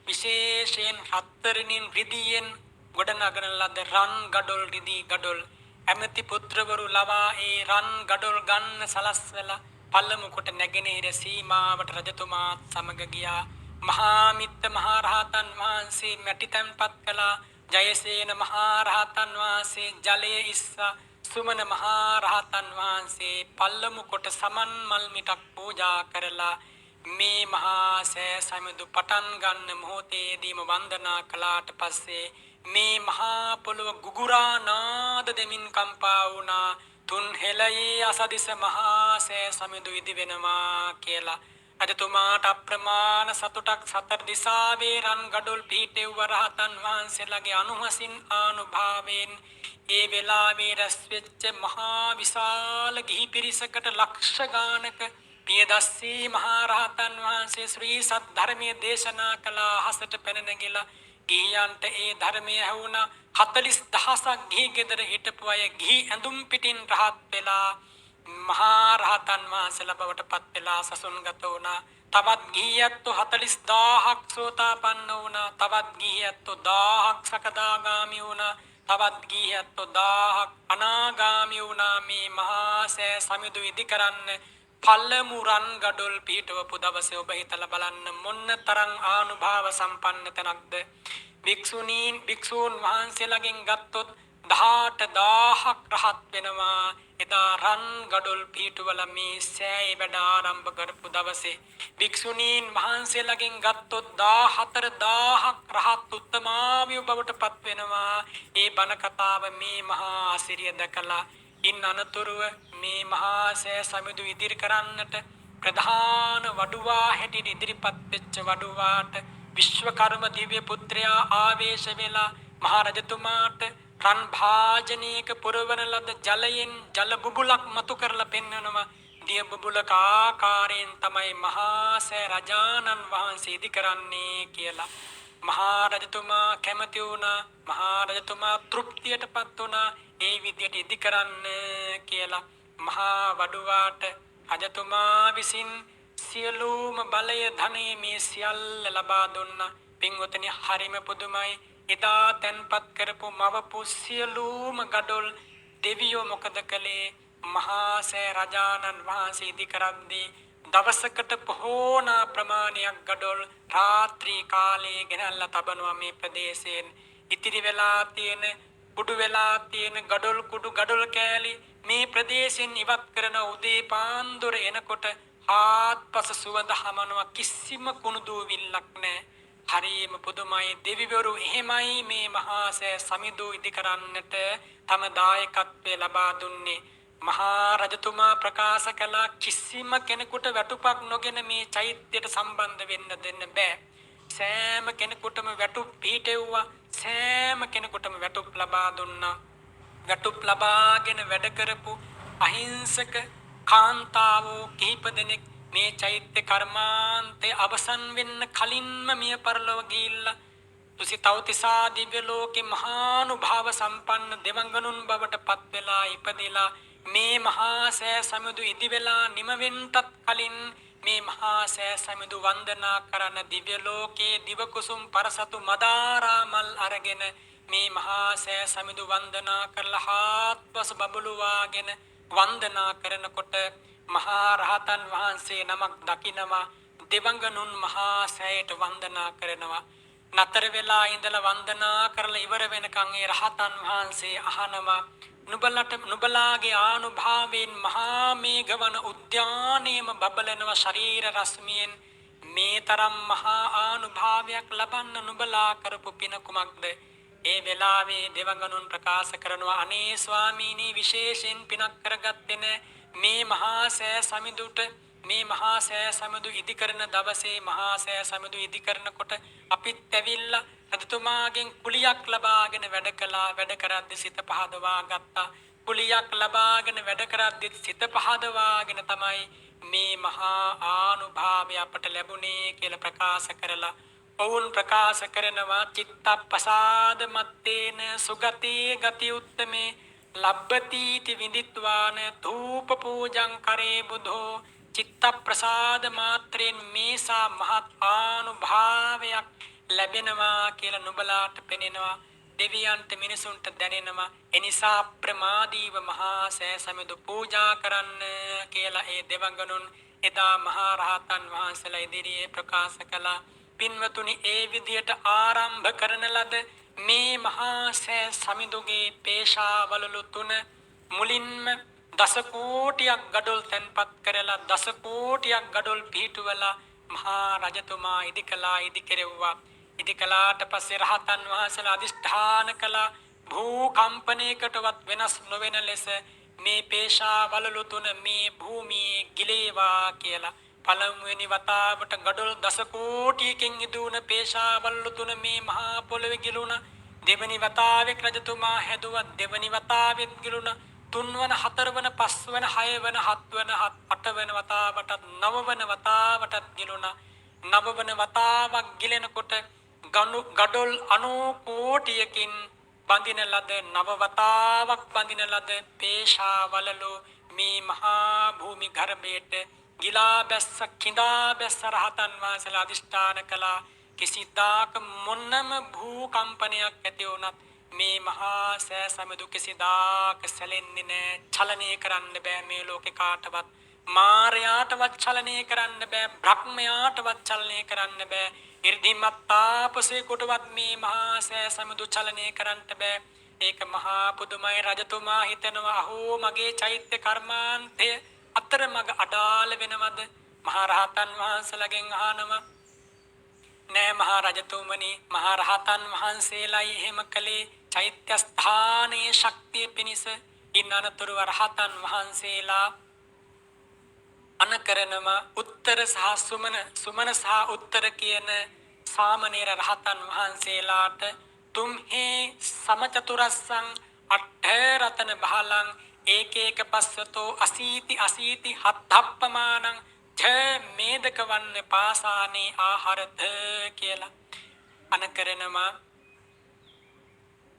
විශේෂයෙන් හතරෙනින් රිදීයෙන් ගොඩනගන ලද රන් ගඩොල් රිදී ගඩොල් ඇමති පුත්‍රවරු ලවා ඒ රන් ගඩොල් ගන්න සලස්වලා පළමු කොට නැගෙනහිර සීමාවට රජතුමා සමග ගියා. මහා මිත්ත මහා රහතන් වහන්සේ මැටි තැන්පත් කළා. ජයසේන මහා රහතන් වහන්සේ ජලයේ ඉස්සා සුමන මහා රහතන් වහන්සේ පළමු කොට සමන් මල් මිටක් පූජා කරලා මේ මහා සෑ සමිඳු පටන් ගන්න මොහොතේදීම වන්දනා කළාට පස්සේ මේ මහා පොළොව ගුගුරා නාද දෙමින් කම්පා වුණා. තුන් හෙළයේ අසදිස මහා සෑ සමිඳු ඉදි වෙනවා කියලා රජතුමාට අප්‍රමාණ සතුටක් සතර දිසාවේ රන් ගඩොල් පිහිටෙව්ව රහතන් වහන්සේලාගේ අනුහසින් ආනුභාවයෙන් ඒ වෙලාවේ රැස් වෙච්ච මහා විශාල ගිහි පිරිසකට ලක්ෂ ගානක පියදස්සී මහා රහතන් වහන්සේ ශ්‍රී සත් ධර්මයේ දේශනා කළ අහසට පැන නැගිලා ගිහියන්ට ඒ ධර්මය ඇහුණා. 40000ක් ගිහි ගෙදර හිටපු අය ගිහි ඇඳුම් පිටින් රහත් වෙලා මහා රහතන් වහන්සේලා බවට පත් වෙලා සසුන්ගත වුණා. තවත් ගිහියත්තු 40000ක් සෝතාපන්න වුණා. තවත් ගිහියත්තු 1000ක් සකදාගාමි වුණා. තවත් ගිහියත්තු 1000ක් අනාගාමි වුණා. මේ මහා සෑ සමිඳු ඉදි කරන්න පළමු රන් ගඩොල් පිහිටවපු දවසේ ඔබ හිතලා බලන්න මොන්න තරම් ආනුභාව සම්පන්න තැනක්ද. භික්ෂූන් වහන්සේලාගෙන් ගත්තොත් 18000ක් රහත් වෙනවා. එදා රන් ගඩොල් පිහිටවල මේ සෑය වැඩ ආරම්භ කරපු දවසේ භික්ෂුණීන් වහන්සේලාගෙන් ගත්තොත් 14000ක් රහත් උත්තමාවිය බවට පත් වෙනවා. ඒ බණ කතාව මේ මහා ආසිරිය දැකලා ඉන් අනතුරුව මේ මහා සෑ සමිඳු ඉදිරි කරන්නට ප්‍රධාන වඩුවා හැටියට ඉදිරිපත් වෙච්ච වඩුවාට විශ්වකර්ම දිව්‍ය පුත්‍රයා ආවේශ වෙලා මහා රජතුමාට රන් භාජනයක පුරවන ලද ජලයෙන් ජල බුබුලක් මතු කරලා පෙන්වනවා. දිය බුබුලක ආකාරයෙන් තමයි මහා සෑ රජානන් වහන්සේ ඉදි කරන්නේ කියලා. මහා රජතුමා කැමති වුණා. මහා රජතුමා තෘප්තියටපත් වුණා. ඒ විදියට ඉදි කරන්න කියලා මහා වඩුවාට රජතුමා විසින් සියලුම බලය ධනෙ මේ සියල්ල ලබා දුන්නා. පින්වතුනි හරිම පුදුමයි. එදා තැන්පත් කරපු මවපු සියලුම ගඩොල් දෙවියෝ මොකද කළේ? මහා සෑ රජානන් වහන්සේ ඉදි කරද්දී දවසකට පොහෝනා ප්‍රමාණයක් ගඩොල් රාත්‍රී කාලයේ ගෙනල්ලා තබනවා මේ ප්‍රදේශයෙන්. ඉතිරි වෙලා තියෙන කුඩු වෙලා තියෙන ගඩොල් කුඩු ගඩොල් කෑලි මේ ප්‍රදේශයෙන් ඉවත් කරන උදේ පාන්දර එනකොට ආත්පස සුවඳ හමනවා. කිසිම කුණු දූවිල්ලක් නැහැ. හරිම පුදුමයි. දෙවිවරු එහෙමයි මේ මහා සෑ සමිඳු ඉදි කරන්නට තම දායකත්වය ලබා දුන්නේ. මහා රජතුමා ප්‍රකාශ කළා කිසිම කෙනෙකුට වැටුපක් නොගෙන මේ චෛත්‍යයට සම්බන්ධ වෙන්න දෙන්න බෑ. සෑම කෙනෙකුටම වැටුප් පිටෙව්වා. සෑම කෙනෙකුටම වැටුප් ලබා දුන්නා. වැටුප් ලබාගෙන වැඩ කරපු අහිංසක කාන්තාවෝ කිහිප දෙනෙක් මේ චෛත්‍ය කර්මාන්තේ අවසන් වෙන්න කලින්ම මිය පරලොව ගිහිල්ලා තුසිතවතිසා දිව්‍ය ලෝකේ මහානුභාව සම්පන්න දෙවඟනුන් බවට පත් වෙලා ඉපදිලා මේ මහා සෑ සමුදු ඉදි වෙලා නිම වෙන්නත් කලින් මේ මහා සෑ සමුදු වන්දනා කරන දිව්‍ය ලෝකේ දිව කුසුම් පරසතු මදාරා මල් අරගෙන මේ මහා සෑ සමුදු වන්දනා කරලා හාත්පස බබළුවාගෙන වන්දනා කරනකොට මහා රහතන් වහන්සේ නමක් දකිනවා දෙවඟනුන් මහා සෑයට වන්දනා කරනවා නතර වෙලා ඉඳලා වන්දනා කරලා ඉවර වෙනකන් ඒ රහතන් වහන්සේ අහනවා නුබලාගේ ආනුභාවයෙන් මහා මේඝවන උද්‍යානයේම බබලනවා ශරීර රශ්මියෙන් මේ තරම් මහා ආනුභාවයක් ලබන්න නුබලා කරපු පින කුමක්ද ඒ වෙලාවේ දෙවඟනුන් ප්‍රකාශ කරනවා අනේ ස්වාමීනි විශේෂයෙන් පිනක් කරගත්තේ නැ මේ මහා සෑ සමිඳුට මේ මහා සෑ සමුදු ඉදි කරන දවසේ මහා සෑ සමුදු ඉදි කරනකොට අපිත් ඇවිල්ලා රජතුමාගෙන් කුලියක් ලබාගෙන වැඩ කළා වැඩ කරද්දී සිත පහදවා ගත්තා කුලියක් ලබාගෙන වැඩ කරද්දී සිත පහදවාගෙන තමයි මේ මහා ආනුභාවය අපට ලැබුණේ කියලා ප්‍රකාශ කරලා ඔවුන් ප්‍රකාශ කරනවා චිත්තප්පසාද මත්තේන සුගතේ ගති උත්තමේ ලබ්බති විඳිත්වාන ධූප පූජං කරේ බුධෝ චිත්ත ප්‍රසාද මාත්‍රෙන් මේසා මහත් ආනුභාවයක් ලැබෙනවා කියලා නුඹලාට පෙනෙනවා දෙවියන්ට මිනිසුන්ට දැනෙනවා එනිසා ප්‍රමාදීව මහා සෑ සමුදු පූජා කරන්න කියලා ඒ දෙවඟනුන් එදා මහා රහතන් වහන්සේලා ඉදිරියේ ප්‍රකාශ කළා පින්වතුනි ඒ විදියට ආරම්භ කරන ලද මේ මහා සෑ සමුදුගේ පේශාවලලු තුන මුලින්ම දස කෝටියක් ගඩොල් තැන්පත් කරලා දස කෝටියක් ගඩොල් පිහිටුවලා මහා රජතුමා ඉදි කෙරෙව්වා ඉදි කළාට පස්සේ රහතන් වහන්සේලා අදිෂ්ඨාන කළා භූකම්පනයකටවත් වෙනස් නොවන ලෙස මේ පේශාවලලු තුන මේ භූමියේ ගිලේවා කියලා පළමුවෙනි වතාවට ගඩොල් දස කෝටියකින් ඉදුණ පේශාවලලු තුන මේ මහා පොළවේ ගිලුණා දෙවනි වතාවෙත් රජතුමා හැදුවා දෙවනි වතාවෙත් ගිලුණා තුන්වන හතරවන පස්වන හයවන හත්වන අටවන වතාවටත් නවවන වතාවටත් ගිලුණා නවවන වතාවක් ගිලෙනකොට ගඩොල් 90 කෝටියකින් බඳින ලද නව වතාවක් බඳින ලද පේශාවලලු මේ මහා භූමි ගර්භයට ගිලා බැස්ස කිඳා බැස්ස රහතන් වහන්සේලා අදිෂ්ඨාන කළා කිසිදාක මොන්නම භූකම්පනයක් ඇති වුණත් මේ මහා සෑ සමුදු කිසිදාක සැලෙන්නේ නැහැ චලනය කරන්න බෑ මේ ලෝකේ කාටවත් මාරයාටවත් චලනය කරන්න බෑ බ්‍රහ්මයාටවත් චලනය කරන්න බෑ ඉර්ධිමත් තාපසේකටවත් මේ මහා සෑ සමුදු චලනය කරන්න බෑ ඒක මහා පුදුමයි රජතුමා හිතනවා අහෝ මගේ චෛත්‍ය කර්මාන්තය අතරමඟ අඩාල වෙනවද මහරහතන් වහන්සේලාගෙන් අහනවා නෑ මහා රජතුමනි මහා රහතන් වහන්සේලායි එහෙම කළේ චෛත්‍ය ස්ථානයේ ශක්තිය පිණිස ඉන්නනතුරු රහතන් වහන්සේලා අනකරනම උත්තර සහ සුමන සහ උත්තර කියන සාමණේර රහතන් වහන්සේලාට තුම්හි සමචතුරස්සං අට්ඨ රතන බහලං ඒකේක පස්සතෝ අසීති හත්ථප්පමානං ඡ මේදක වන්න පාසානේ ආහාරත කියලා අනකරනම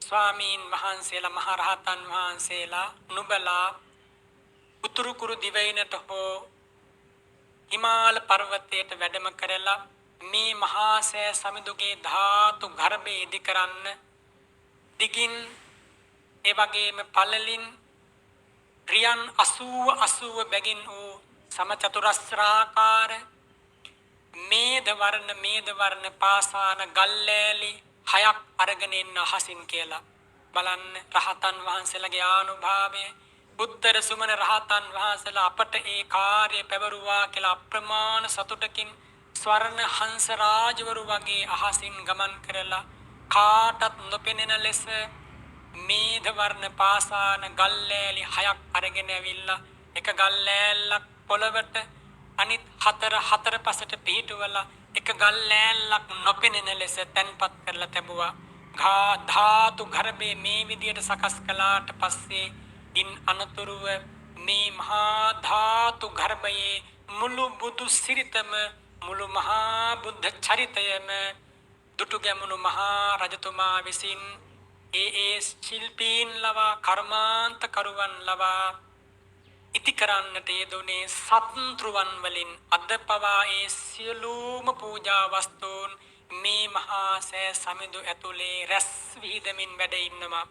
ස්වාමීන් වහන්සේලා මහරහතන් වහන්සේලා නුබලා උතුරු කුරු දිවයිනට හෝ හිමාල පර්වතයට වැඩම කරලා මේ මහා සෑ සමුදුගේ ධාතු ගර්භය ඉදි කරන්න දිගින් ඒ වගේම පළලින් රියන් 80 බැගින් වූ සමචතුරස්‍රාකාර මේද වර්ණ පාසාන ගල්ලෑලි 6ක් අරගෙන ඉන්න අහසින් කියලා බලන්න රහතන් වහන්සේලාගේ ආනුභාවය උත්තර සුමන රහතන් වහන්සේලා අපට ඒ කාර්ය පැවරුවා කියලා අප්‍රමාණ සතුටකින් ස්වර්ණ හංස රාජවරු වගේ අහසින් ගමන් කරලා කාටත් නොපෙනෙන ලෙස මේධ වර්ණ පාසාන ගල්ලෑලි 6ක් අරගෙන ඇවිල්ලා එක ගල්ලෑල්ලක් පොළවට අනිත් හතර පසට පිහිටුවලා එක ගල්ලෑල්ලක් නොපෙනෙන ලෙස තැන්පත් කරලා තිබුවා. ධාතු ගර්භයේ මේ විදියට සකස් කළාට පස්සේ ඉන් අනතුරුව මේ මහා ධාතු ගර්භයේ මුළු බුදු සිරිතම මුළු මහා බුද්ධ චරිතයම දුටු ගැමුණු මහා රජතුමා විසින් ඒ ශිල්පීන් ලවා කර්මාන්ත කරුවන් ලවා ඉති කරන්නට යෙදුනේ සත්ෘවන් වලින් අද පවා ඒ සියලුම පූජා වස්තුන් මේ මහා සෑ සමිඳු ඇතුලේ රැස් විහිදමින් වැඩ ඉන්නවා.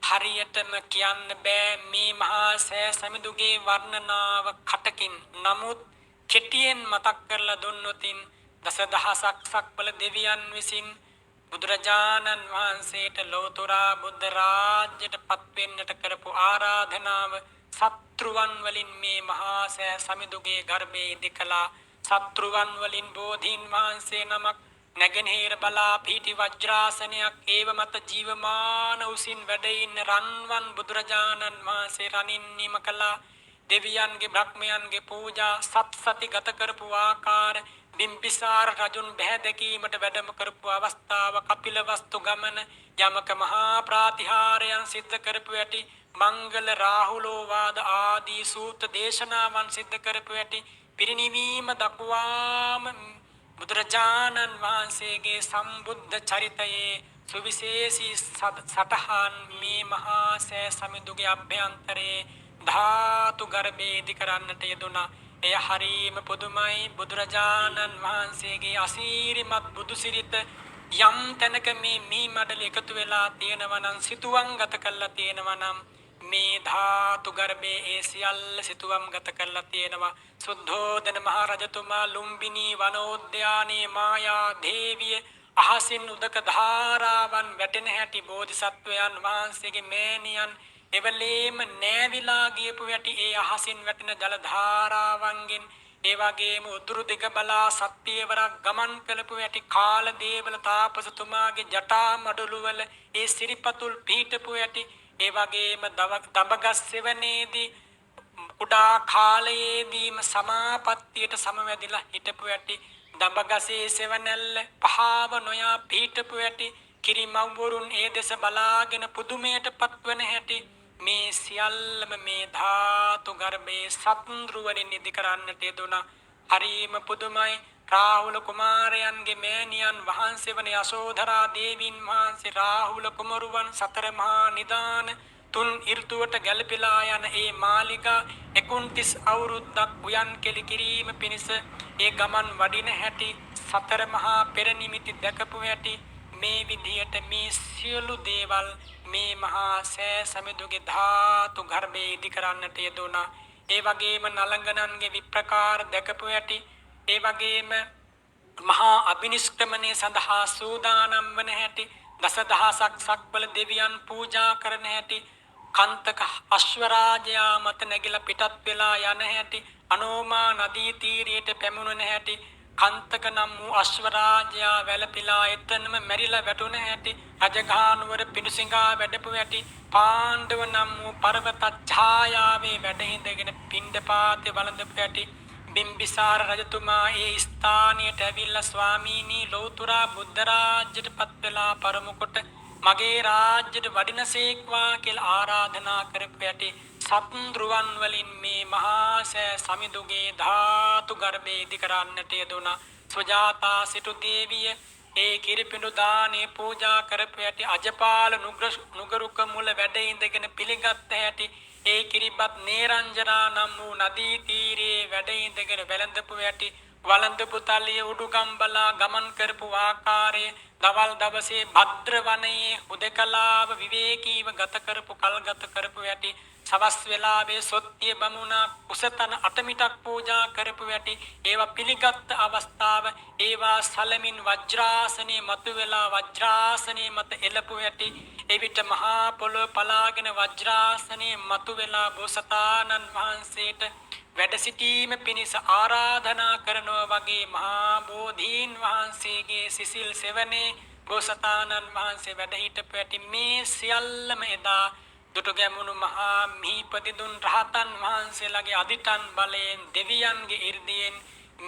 හරියටම කියන්න බෑ මේ මහා සෑ සමිඳුගේ වර්ණනාව කටකින්. නමුත් කෙටියෙන් මතක් කරලා දුන්නොතින් දසදහසක් සක්වල දෙවියන් විසින් බුදුරජාණන් වහන්සේට ලෝතුරා බුද්ධ රාජ්‍යයට පත්වෙන්නට කරපු ආරාධනාව සත්‍රුවන් වලින් මේ මහා සෑ සමිඳුගේ ගර්භයේ ඉදිකලා සත්‍රුවන් වලින් බෝධීන් වහන්සේ නමක් නැගෙනහිර බලා පිහිටි වජ්‍රාසනයක් ඒව මත ජීවමාන උසින් වැඩ ඉන්න රන්වන් බුදුරජාණන් වහන්සේ රනින් නිම කළා. දෙවියන්ගේ බ්‍රහ්මයන්ගේ පූජා සත්සති ගත කරපු ආකාර බිම්බිසාර රජුන් බැහැ දැකීමට වැඩම කරපු අවස්ථාව කපිල වස්තු ගමන යමක මහා ප්‍රාතිහාරයන් සිද්ධ කරපු ඇති මංගල රාහුලෝවාද ආදී සූත්‍ර දේශනාවන් සිද්ධ කරපු ඇති පිරිනිවීම දක්වාම බුදුරජාණන් වහන්සේගේ සම්බුද්ධ චරිතයේ සුවිශේෂී සටහන් මේ මහා සෑ සමිඳුගේ අභ්‍යන්තරයේ ධාතු ගර්භයේ ඉදි කරන්නට යෙදුණා. එය හරීම පුදුමයි. බුදුරජාණන් වහන්සේගේ අසීරිමත් බුදු සිරිත යම් තැනක මේ මඩල එකතු වෙලා තියෙනවා නම් සිතුවම් ගත කරලා තියෙනවා නම් මේ ධාතු ගර්භයේ ඒ සියල්ල සිතුවම් ගත කරලා තියෙනවා. සුද්ධෝදන මහ රජතුමා ලුම්බිනී වනෝද්‍යානයේ මායා දේවිය අහසින් උදක ධාරාවන් වැටෙන හැටි බෝධිසත්වයන් වහන්සේගේ මෑණියන් එවලේම නෑවිලා ගියපු වැටි ඒ අහසින් වැටෙන ජල ධාරාවන්ගෙන් ඒ වගේම උතුරු දිග බලා සත්‍යවරක් ගමන් කළපු වැටි කාල දේවල තාපසතුමාගේ ජටා මඩලු වල ඒ සිරිපතුල් පීඨපු වැටි ඒ වගේම දඹගස් සෙවණේදී කුඩා කාලයේදීම සමාපත්තියට සමවැදිලා හිටපු වැටි දඹගසේ සෙවණැල්ල පහව නොයා පීඨපු වැටි කිරිමව්වරුන් ඒ දෙස බලාගෙන පුදුමයට පත්වන හැටි මේ සියල්ලම මේ ධාතු ගර්භයේ සත්ඳුරුවරින් ඉදි කරන්නට යෙදුණා. හරිම පුදුමයි. රාහුල කුමාරයන්ගේ මෑණියන් වහන්සේ වන යශෝධරා දේවීන් වහන්සේ රාහුල කුමරුවන් සතර මහා නිදාන තුන් ඍතුවට ගැලපිලා යන ඒ මාලිගා 29 අවුරුද්දක් උයන් කෙලි කිරීම පිණිස ඒ ගමන් වඩින හැටි සතර මහා පෙර නිමිති දැකපු හැටි මේ විදියට මේ සියලු දේවල් මේ මහා සෑ සමිඳුගේ ධාතු ගර්භයේ ඉදි කරන්නට යෙදුණා. ඒ වගේම නලංගනන්ගේ විප්‍රකාර දැකපු හැටි ඒ වගේම මහා අබිනිෂ්ක්‍රමණය සඳහා සූදානම් වන හැටි දසදහසක් සක්වල දෙවියන් පූජා කරන හැටි කන්තක අශ්වරාජයා මත නැගිලා පිටත් වෙලා යන හැටි අනෝමා නදී තීරයට පැමුණෙන හැටි කන්තක නම් වූ අශ්වරාජයා වැළපිලා එතනම මැරිලා වැටුණ හැටි රජගහනුවර පිඬුසිඟා වැඩපු හැටි පාණ්ඩව නම් වූ පර්වත ඡායාවේ වැඩ හිඳගෙන පිණ්ඩපාතේ වළඳපු හැටි බිම්බිසාර රජතුමා ඒ ස්ථානයට ඇවිල්ලා ස්වාමීනි ලෞතුරා බුද්ධ රාජ්‍යයට පත් වෙලා පරමකොට මගේ රාජ්‍යයට වඩිනසේක්වා කියලා ආරාධනා කරපු ඇටි සත්ඳුරුවන් වලින් මේ මහා සෑ සමිඳුගේ ධාතු ගර්භයේ ඉදි කරන්නට යෙදුණා. සුජාතා සිටු දේවිය ඒ කිරිපිඬු දානේ පූජා කරපු ඇටි අජපාල නුගරුක මුල වැඩ ඉඳගෙන පිළිගත් හැටි ඒ කිරිබත් නේරංජනා නම් වූ නදී තීරයේ වැඩ ඉඳගෙන වැළඳපු ඇටි වළඳපු තලිය උඩුගම්බලා ගමන් කරපු ආකාරය දවල් දවසේ භද්‍ර වනයේ උදකලාව විවේකීව ගත කරපු ඇටි සවස් වෙලාවේ සොත්තිය බමුණා කුසතන අටමිටක් පූජා කරපු ඇටි ඒවා පිළිගත් අවස්ථාව ඒවා සලමින් වජ්‍රාසනේ මතුවලා වජ්‍රාසනේ මත එළපු ඇටි එවිට මහා පොළොව පලාගෙන වජ්‍රාසනේ මතුවලා බෝසතාණන් වහන්සේට වැඩ සිටීම පිණිස ආරාධනා කරනවා වගේ මහා බෝධීන් වහන්සේගේ සිසිල් සෙවණේ බෝසතාණන් වහන්සේ වැඩ හිටපු ඇති මේ සියල්ලම එදා දුටුගැමුණු මහා මිහිපදිදුන් රහතන් වහන්සේලාගේ අදිටන් බලයෙන් දෙවියන්ගේ 이르දියෙන්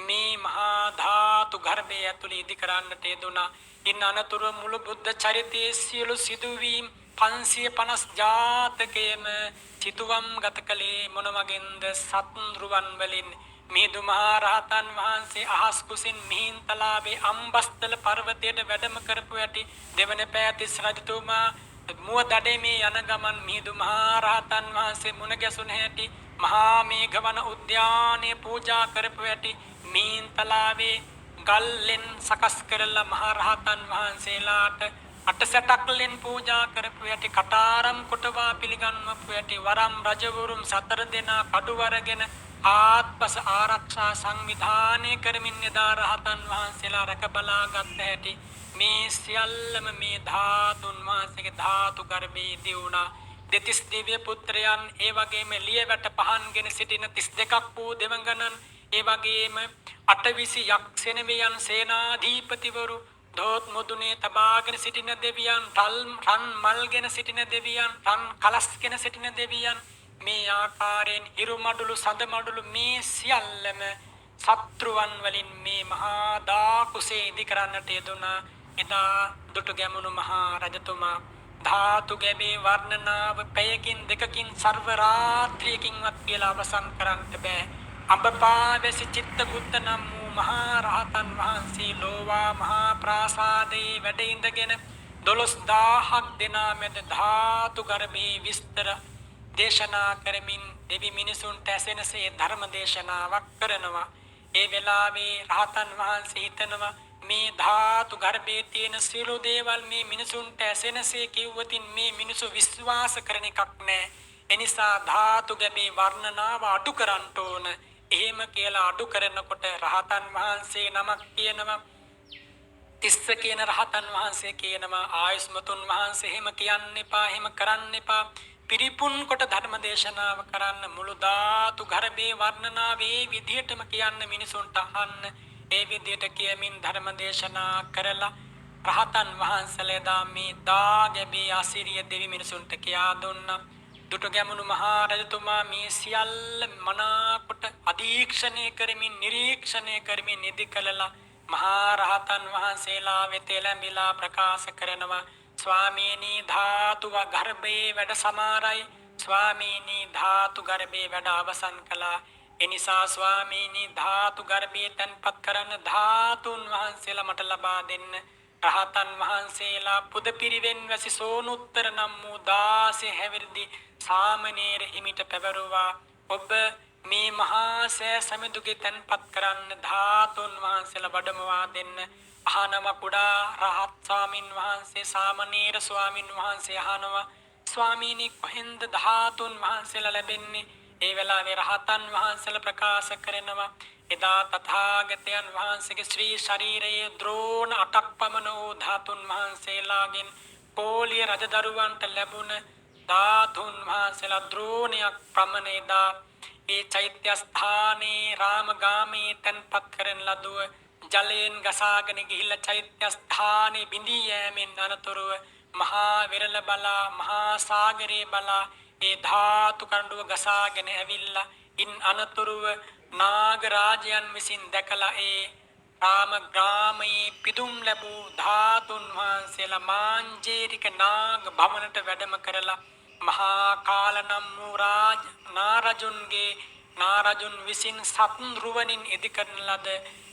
මේ මහා ධාතු ගර්භය ඇතුළේ ඉදි කරන්නට යෙදුණා. ඉන් අනතුරු මුළු බුද්ධ චරිතයේ සියලු සිදුවීම් 550 ජාතකයේම චිතුවම් ගත කළේ මොන වගේන්ද සත්රුවන් වලින්. මිහිඳු මහ රහතන් වහන්සේ අහස් කුසින් මිහින්තලාවේ අම්බස්තල පර්වතයට වැඩම කරපු ඇති දෙවන පෑතිස් රජතුමා මුව දඩේමේ යන ගමන් මිහිඳු මහ රහතන් වහන්සේ මුණ ගැසුණ හැටි මහා මේඝවන උද්‍යානයේ පූජා කරපු ඇති මිහින්තලාවේ ගල්ලෙන් සකස් කරලා මහ රහතන් වහන්සේලාට අටසැටක්ලෙන් පූජා කරපු ඇති කටාරම් කොටවා පිළිගන්වපු ඇති වරම් රජවරුන් 4 දෙනා කඩුවරගෙන ආත්පස ආරක්ෂා සංවිධානය කරමින් එදා රහතන් වහන්සේලා රැක බලාගත් හැටි මේ සියල්ලම මේ ධාතුන් වහන්සේගේ ධාතු ගර්භයේදී වුණා. දෙතිස් දිව්‍ය පුත්‍රයන් ඒ වගේම ලියවැට පහන්ගෙන සිටින 32ක් වූ දෙවඟනන් ඒ වගේම 820 යක්ෂණවියන් සේනාධිපතිවරු දෝත් මුදුනේ තබාගෙන සිටින දෙවියන් රන් මල්ගෙන සිටින දෙවියන් රන් කලස්ගෙන සිටින දෙවියන් මේ ආකාරයෙන් හිරුමඩුළු සඳමඩුළු මේ සියල්ලම සත්‍රුවන් වලින් මේ මහා දාකුසේ ඉදි කරන්නට යෙදුණා. එදා දුටුගැමුණු මහා රජතුමා ධාතු ගැබේ වර්ණනාව පැයකින් දෙකකින් සර්ව රාත්‍රියකින්වත් කියලා අවසන් කරන්නට බෑ. අඹපාවැසි චිත්තගුත්ත නම් වූ මහා රහතන් වහන්සේ ලෝවා මහා ප්‍රාසාදයේ වැඩ ඉඳගෙන 12000ක් දෙනා මැද ධාතු ගර්භයේ විස්තර දේශනා කරමින් දෙවි මිනිසුන්ට ඇසෙනසේ ධර්ම දේශනාවක් කරනවා. ඒ වෙලාවේ රහතන් වහන්සේ හිතනවා මේ ධාතු ගර්භයේ තියෙන සියලු දේවල් මේ මිනිසුන්ට ඇසෙනසේ කිව්වතින් මේ මිනිසු විශ්වාස කරන එකක් නෑ. එනිසා ධාතු ගැබේ වර්ණනාව අඩු කරන්න ඕන. එහෙම කියලා අඩු කරනකොට රහතන් වහන්සේ නමක් කියනවා. තිස්ස කියන රහතන් වහන්සේ කියනවා ආයුෂ්මතුන් වහන්සේ එහෙම කියන්න එපා, එහෙම කරන්න එපා. පිරිපුන් කොට ධර්ම දේශනාව කරන්න මුළු ධාතු ගර්භේ වර්ණනාවේ විදියටම කියන්න මිනිසුන්ට අහන්න. ඒ විදියට කියමින් ධර්ම දේශනා කරලා රහතන් වහන්සේලා මේ දාගැබේ අසිරිය දෙවි මිනිසුන්ට කියා දුන්නා. දුටුගැමුණු මහා රජතුමා මේ සියල්ල මනාකොට අධීක්ෂණය කරමින් නිරීක්ෂණය කරමින් නිදි කළලා මහා රහතන් වහන්සේලා වෙත එළඹිලා ප්‍රකාශ කරනවා ස්වාමීනි ධාතු ගර්භයේ වැඩ සමාරයි. ස්වාමීනි ධාතු ගර්භයේ වැඩ අවසන් කළා. එනිසා ස්වාමීනි ධාතු ගර්භයේ තන්පත් කරන ධාතුන් වහන්සේලා මට ලබා දෙන්න. රහතන් වහන්සේලා පුද පිරිවෙන් වැසි සෝනුත්තර නම් වූ 16 හැවිරිදි සාමණේර හිමිට පැවරුවා. ඔබ මේ මහා සෑ සමිඳුගේ තන්පත් කරන්න ධාතුන් වහන්සේලා වඩමවා දෙන්න. අහනම කුඩා රහත් ස්වාමින් වහන්සේ සාමණේර ස්වාමින් වහන්සේ අහනවා ස්වාමීනි කොහෙන්ද ධාතුන් වහන්සේලා ලැබෙන්නේ? ඒ වෙලාවේ රහතන් වහන්සේලා ප්‍රකාශ කරනවා එදා තථාගතයන් වහන්සේගේ ශ්‍රී ශරීරයේ ද්‍රෝණ 8ක් පමණ වූ ධාතුන් වහන්සේලාගෙන් පෝලිය රජදරුවන්ට ලැබුණ ධාතුන් වහන්සේලා ද්‍රෝණයක් පමණ එදා ඒ චෛත්‍ය ස්ථානයේ රාමගාමී තන්පත් කරන ලදුව ජලයෙන් ගසාගෙන ගිහිල්ලා චෛත්‍ය ස්ථානයේ බිඳී යෑමෙන් අනතුරුව මහා විරල බලා මහා සාගරේ බලා ඒ ධාතු කණ්ඩුව ගසාගෙන ඇවිල්ලා ඉන් අනතුරුව නාග රාජයන් විසින් දැකලා ඒ රාම ග්‍රාමයේ පිදුම් ලැබූ ධාතුන් වහන්සේලා මාංජේරික නාග භවනට වැඩම කරලා මහා කාල නම් වූ නාරජුන් විසින් සත්රුවනින් ඉදි කරන ලද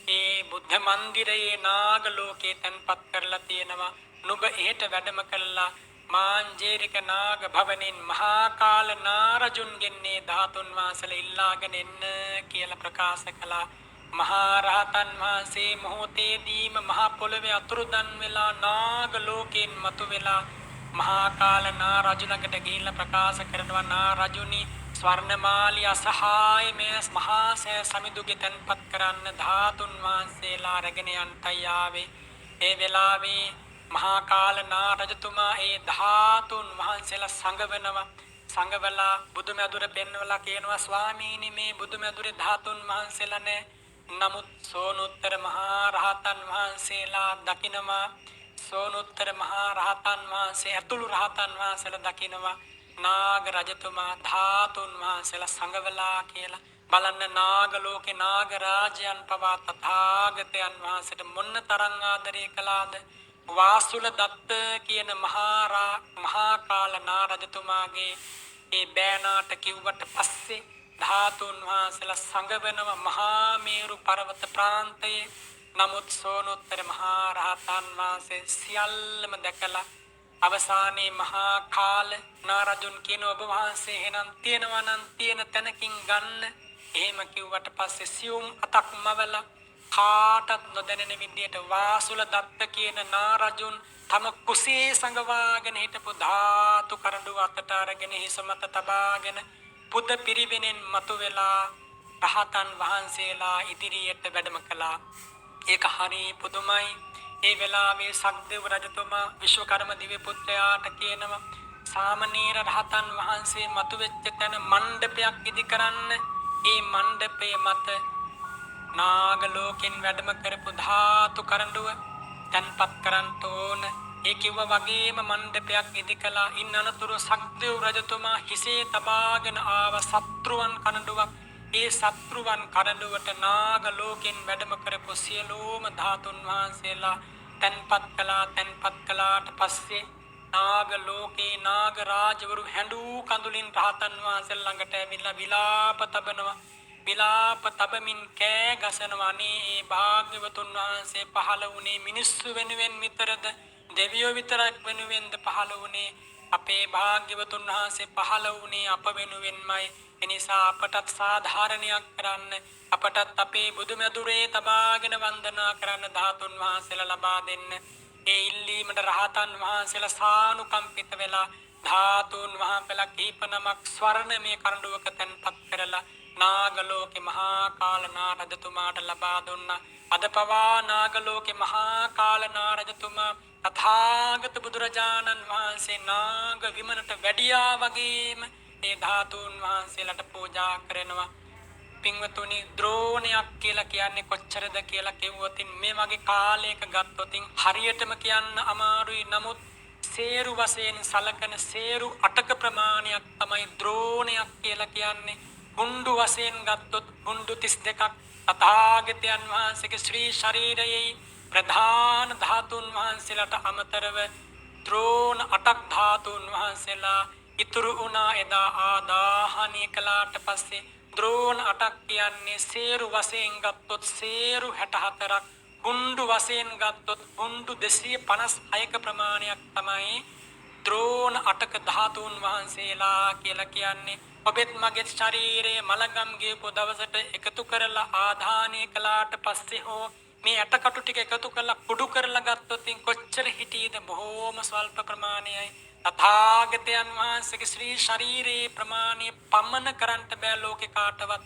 ඒ බුද්ධ මන්දිරයේ නාග ලෝකේ තන්පත් කරලා තියෙනවා. නුඹ එහෙට වැඩම කළා මාංජේරික නාග භවනින් මහා කාල නාරජුන්ගෙන්නේ ධාතුන් වහන්සේලා ඉල්ලාගෙන එන්න කියලා ප්‍රකාශ කළා. මහා රහතන් වහන්සේ මොහොතේදීම මහා පොළවේ අතුරුදන් වෙලා නාග ලෝකෙන් මතුවෙලා මහා කාල නාරජුණකට ගිහිල්ලා ප්‍රකාශ කරනවා නාරජුනි ස්වර්ණමාලිය අසහාය මේ මහා සෑ සමිඳුගේ තන්පත් කරන්න ධාතුන් වහන්සේලා රැගෙන යන්ටයි ආවේ. ඒ වෙලාවේ මහා කාල නාරජතුමා ඒ ධාතුන් වහන්සේලා සංගවලා බුදුමැදුර පෙන්වලා කියනවා ස්වාමීනි මේ බුදුමැදුරේ ධාතුන් වහන්සේලා නෑ. නමුත් සෝනුත්තර මහා රහතන් වහන්සේලා දකිනවා සෝනුත්තර මහා රහතන් වහන්සේ ඇතුළු රහතන් වහන්සේලා දකිනවා නාග රජතුමා ධාතුන් වහන්සේලා සංගවලා කියලා. බලන්න නාග ලෝකේ නාග රාජයන් පවා තථාගතයන් වහන්සේට මොන්න තරම් ආදරය කළාද. වාසුල දත්ත කියන මහා කාල නාරජතුමාගේ ඒ බෑනාට කිව්වට පස්සේ ධාතුන් වහන්සේලා සංගවනව මහා මේරු පර්වත ප්‍රාන්තයේ. නමුත් සෝනුත්තර මහා රහතන් වහන්සේ සියල්ලම දැකලා අවසානයේ මහා කාල නාරජුන් කියන ඔබ වහන්සේ එහෙනම් තියෙනවා නම් තියෙන තැනකින් ගන්න. එහෙම කිව්වට පස්සේ සියුම් අතක් මවලා කාටත් නොදැනෙන විදියට වාසුල දත්ත කියන නාරජුන් තම කුසේ සංගවාගෙන හිටපු ධාතු කරඬුව අතට අරගෙන හිස මත තබාගෙන පුද පිරිවෙනෙන් මතුවෙලා රහතන් වහන්සේලා ඉදිරියට වැඩම කළා. ඒක හරි පුදුමයි. ඒ වෙලාවේ සක්දේව රජතුමා විශ්වකර්ම දිව්‍ය පුත්‍රයාට කියනවා සාමණේර රහතන් වහන්සේ මතුවෙච්ච තැන මණ්ඩපයක් ඉදි කරන්න. ඒ මණ්ඩපයේ මත නාග ලෝකෙන් වැඩම කරපු ධාතු කරඬුව තන්පත් කරන්න ඕන. ඒ කිව්ව වගේම මණ්ඩපයක් ඉදි කළා. ඉන් අනතුරු සක්දේව රජතුමා හිසේ තබාගෙන ආව සත්‍රුවන් කරඬුවක්. ඒ සත්‍රුවන් කරඬුවට නාග ලෝකෙන් වැඩම කරපු සියලුම ධාතුන් වහන්සේලා තන්පත් කළාට පස්සේ නාග ලෝකේ නාග රාජවරු හැඬු කඳුලින් රහතන් වහන්සේලා ළඟට ඇවිල්ලා විලාප තබනවා. විලාප තබමින් කෑ ගසනවා. අනේ ඒ භාග්‍යවතුන් වහන්සේ පහළ වුණේ මිනිස්සු වෙනුවෙන් විතරද දෙවියෝ විතරක් වෙනුවෙන්ද පහළ වුණේ? අපේ භාග්‍යවතුන් වහන්සේ පහළ වුණේ අප වෙනුවෙන්මයි. එනිසා අපටත් සාධාරණයක් කරන්න, අපටත් අපේ බුදුමැදුරේ තබාගෙන වන්දනා කරන්න ධාතුන් වහන්සේලා ලබා දෙන්න. ඒ ඉල්ලීමට රහතන් වහන්සේලා සානුකම්පිත වෙලා ධාතුන් වහන්සේලා කීප නමක් ස්වර්ණමය කරඬුවක තැන්පත් කරලා නාග ලෝකේ මහා කාල නාරජතුමාට ලබා දුන්නා. අද පවා නාග ලෝකේ මහා කාල නාරජතුමා තථාගත බුදුරජාණන් වහන්සේ නාග විමනට වැඩියා වගේම ඒ ධාතුන් වහන්සේලාට පූජා කරනවා. පින්වතුනි, ද්‍රෝණයක් කියලා කියන්නේ කොච්චරද කියලා කිව්වොත් මේ වගේ කාලයක ගත්තොත් හරියටම කියන්න අමාරුයි. නමුත් සේරු වශයෙන් සලකන සේරු 8ක ප්‍රමාණයක් තමයි ද්‍රෝණයක් කියලා කියන්නේ. ගුණ්ඩු වශයෙන් ගත්තොත් ගුණ්ඩු 32ක් තථාගතයන් වහන්සේගේ ශ්‍රී ශරීරයේ ප්‍රධාන ධාතුන් වහන්සේලාට අමතරව ද්‍රෝණ 8ක් ධාතුන් වහන්සේලා ඉතුරු වුණා. එදා ආදාහනය කළාට පස්සේ ද්‍රෝණ 8ක් කියන්නේ සේරු වශයෙන් ගත්තොත් සේරු 64ක්, ගුණ්ඩු වශයෙන් ගත්තොත් ගුණ්ඩු 256ක ප්‍රමාණයක් තමයි ද්‍රෝණ 8ක ධාතුන් වහන්සේලා කියලා කියන්නේ. ඔබෙත් මගේ ශරීරයේ මලගම් ගියපු දවසට එකතු කරලා ආදාහනය කළාට පස්සේ හෝ මේ ඇටකටු ටික එකතු කරලා කුඩු කරලා ගත්තොත් කොච්චර හිටියේද? බොහෝම ස්වල්ප ප්‍රමාණයයි. තථාගතයන් වහන්සේගේ ශ්‍රී ශරීරයේ ප්‍රමාණය පමන කරන්ට බෑ ලෝකේ කාටවත්.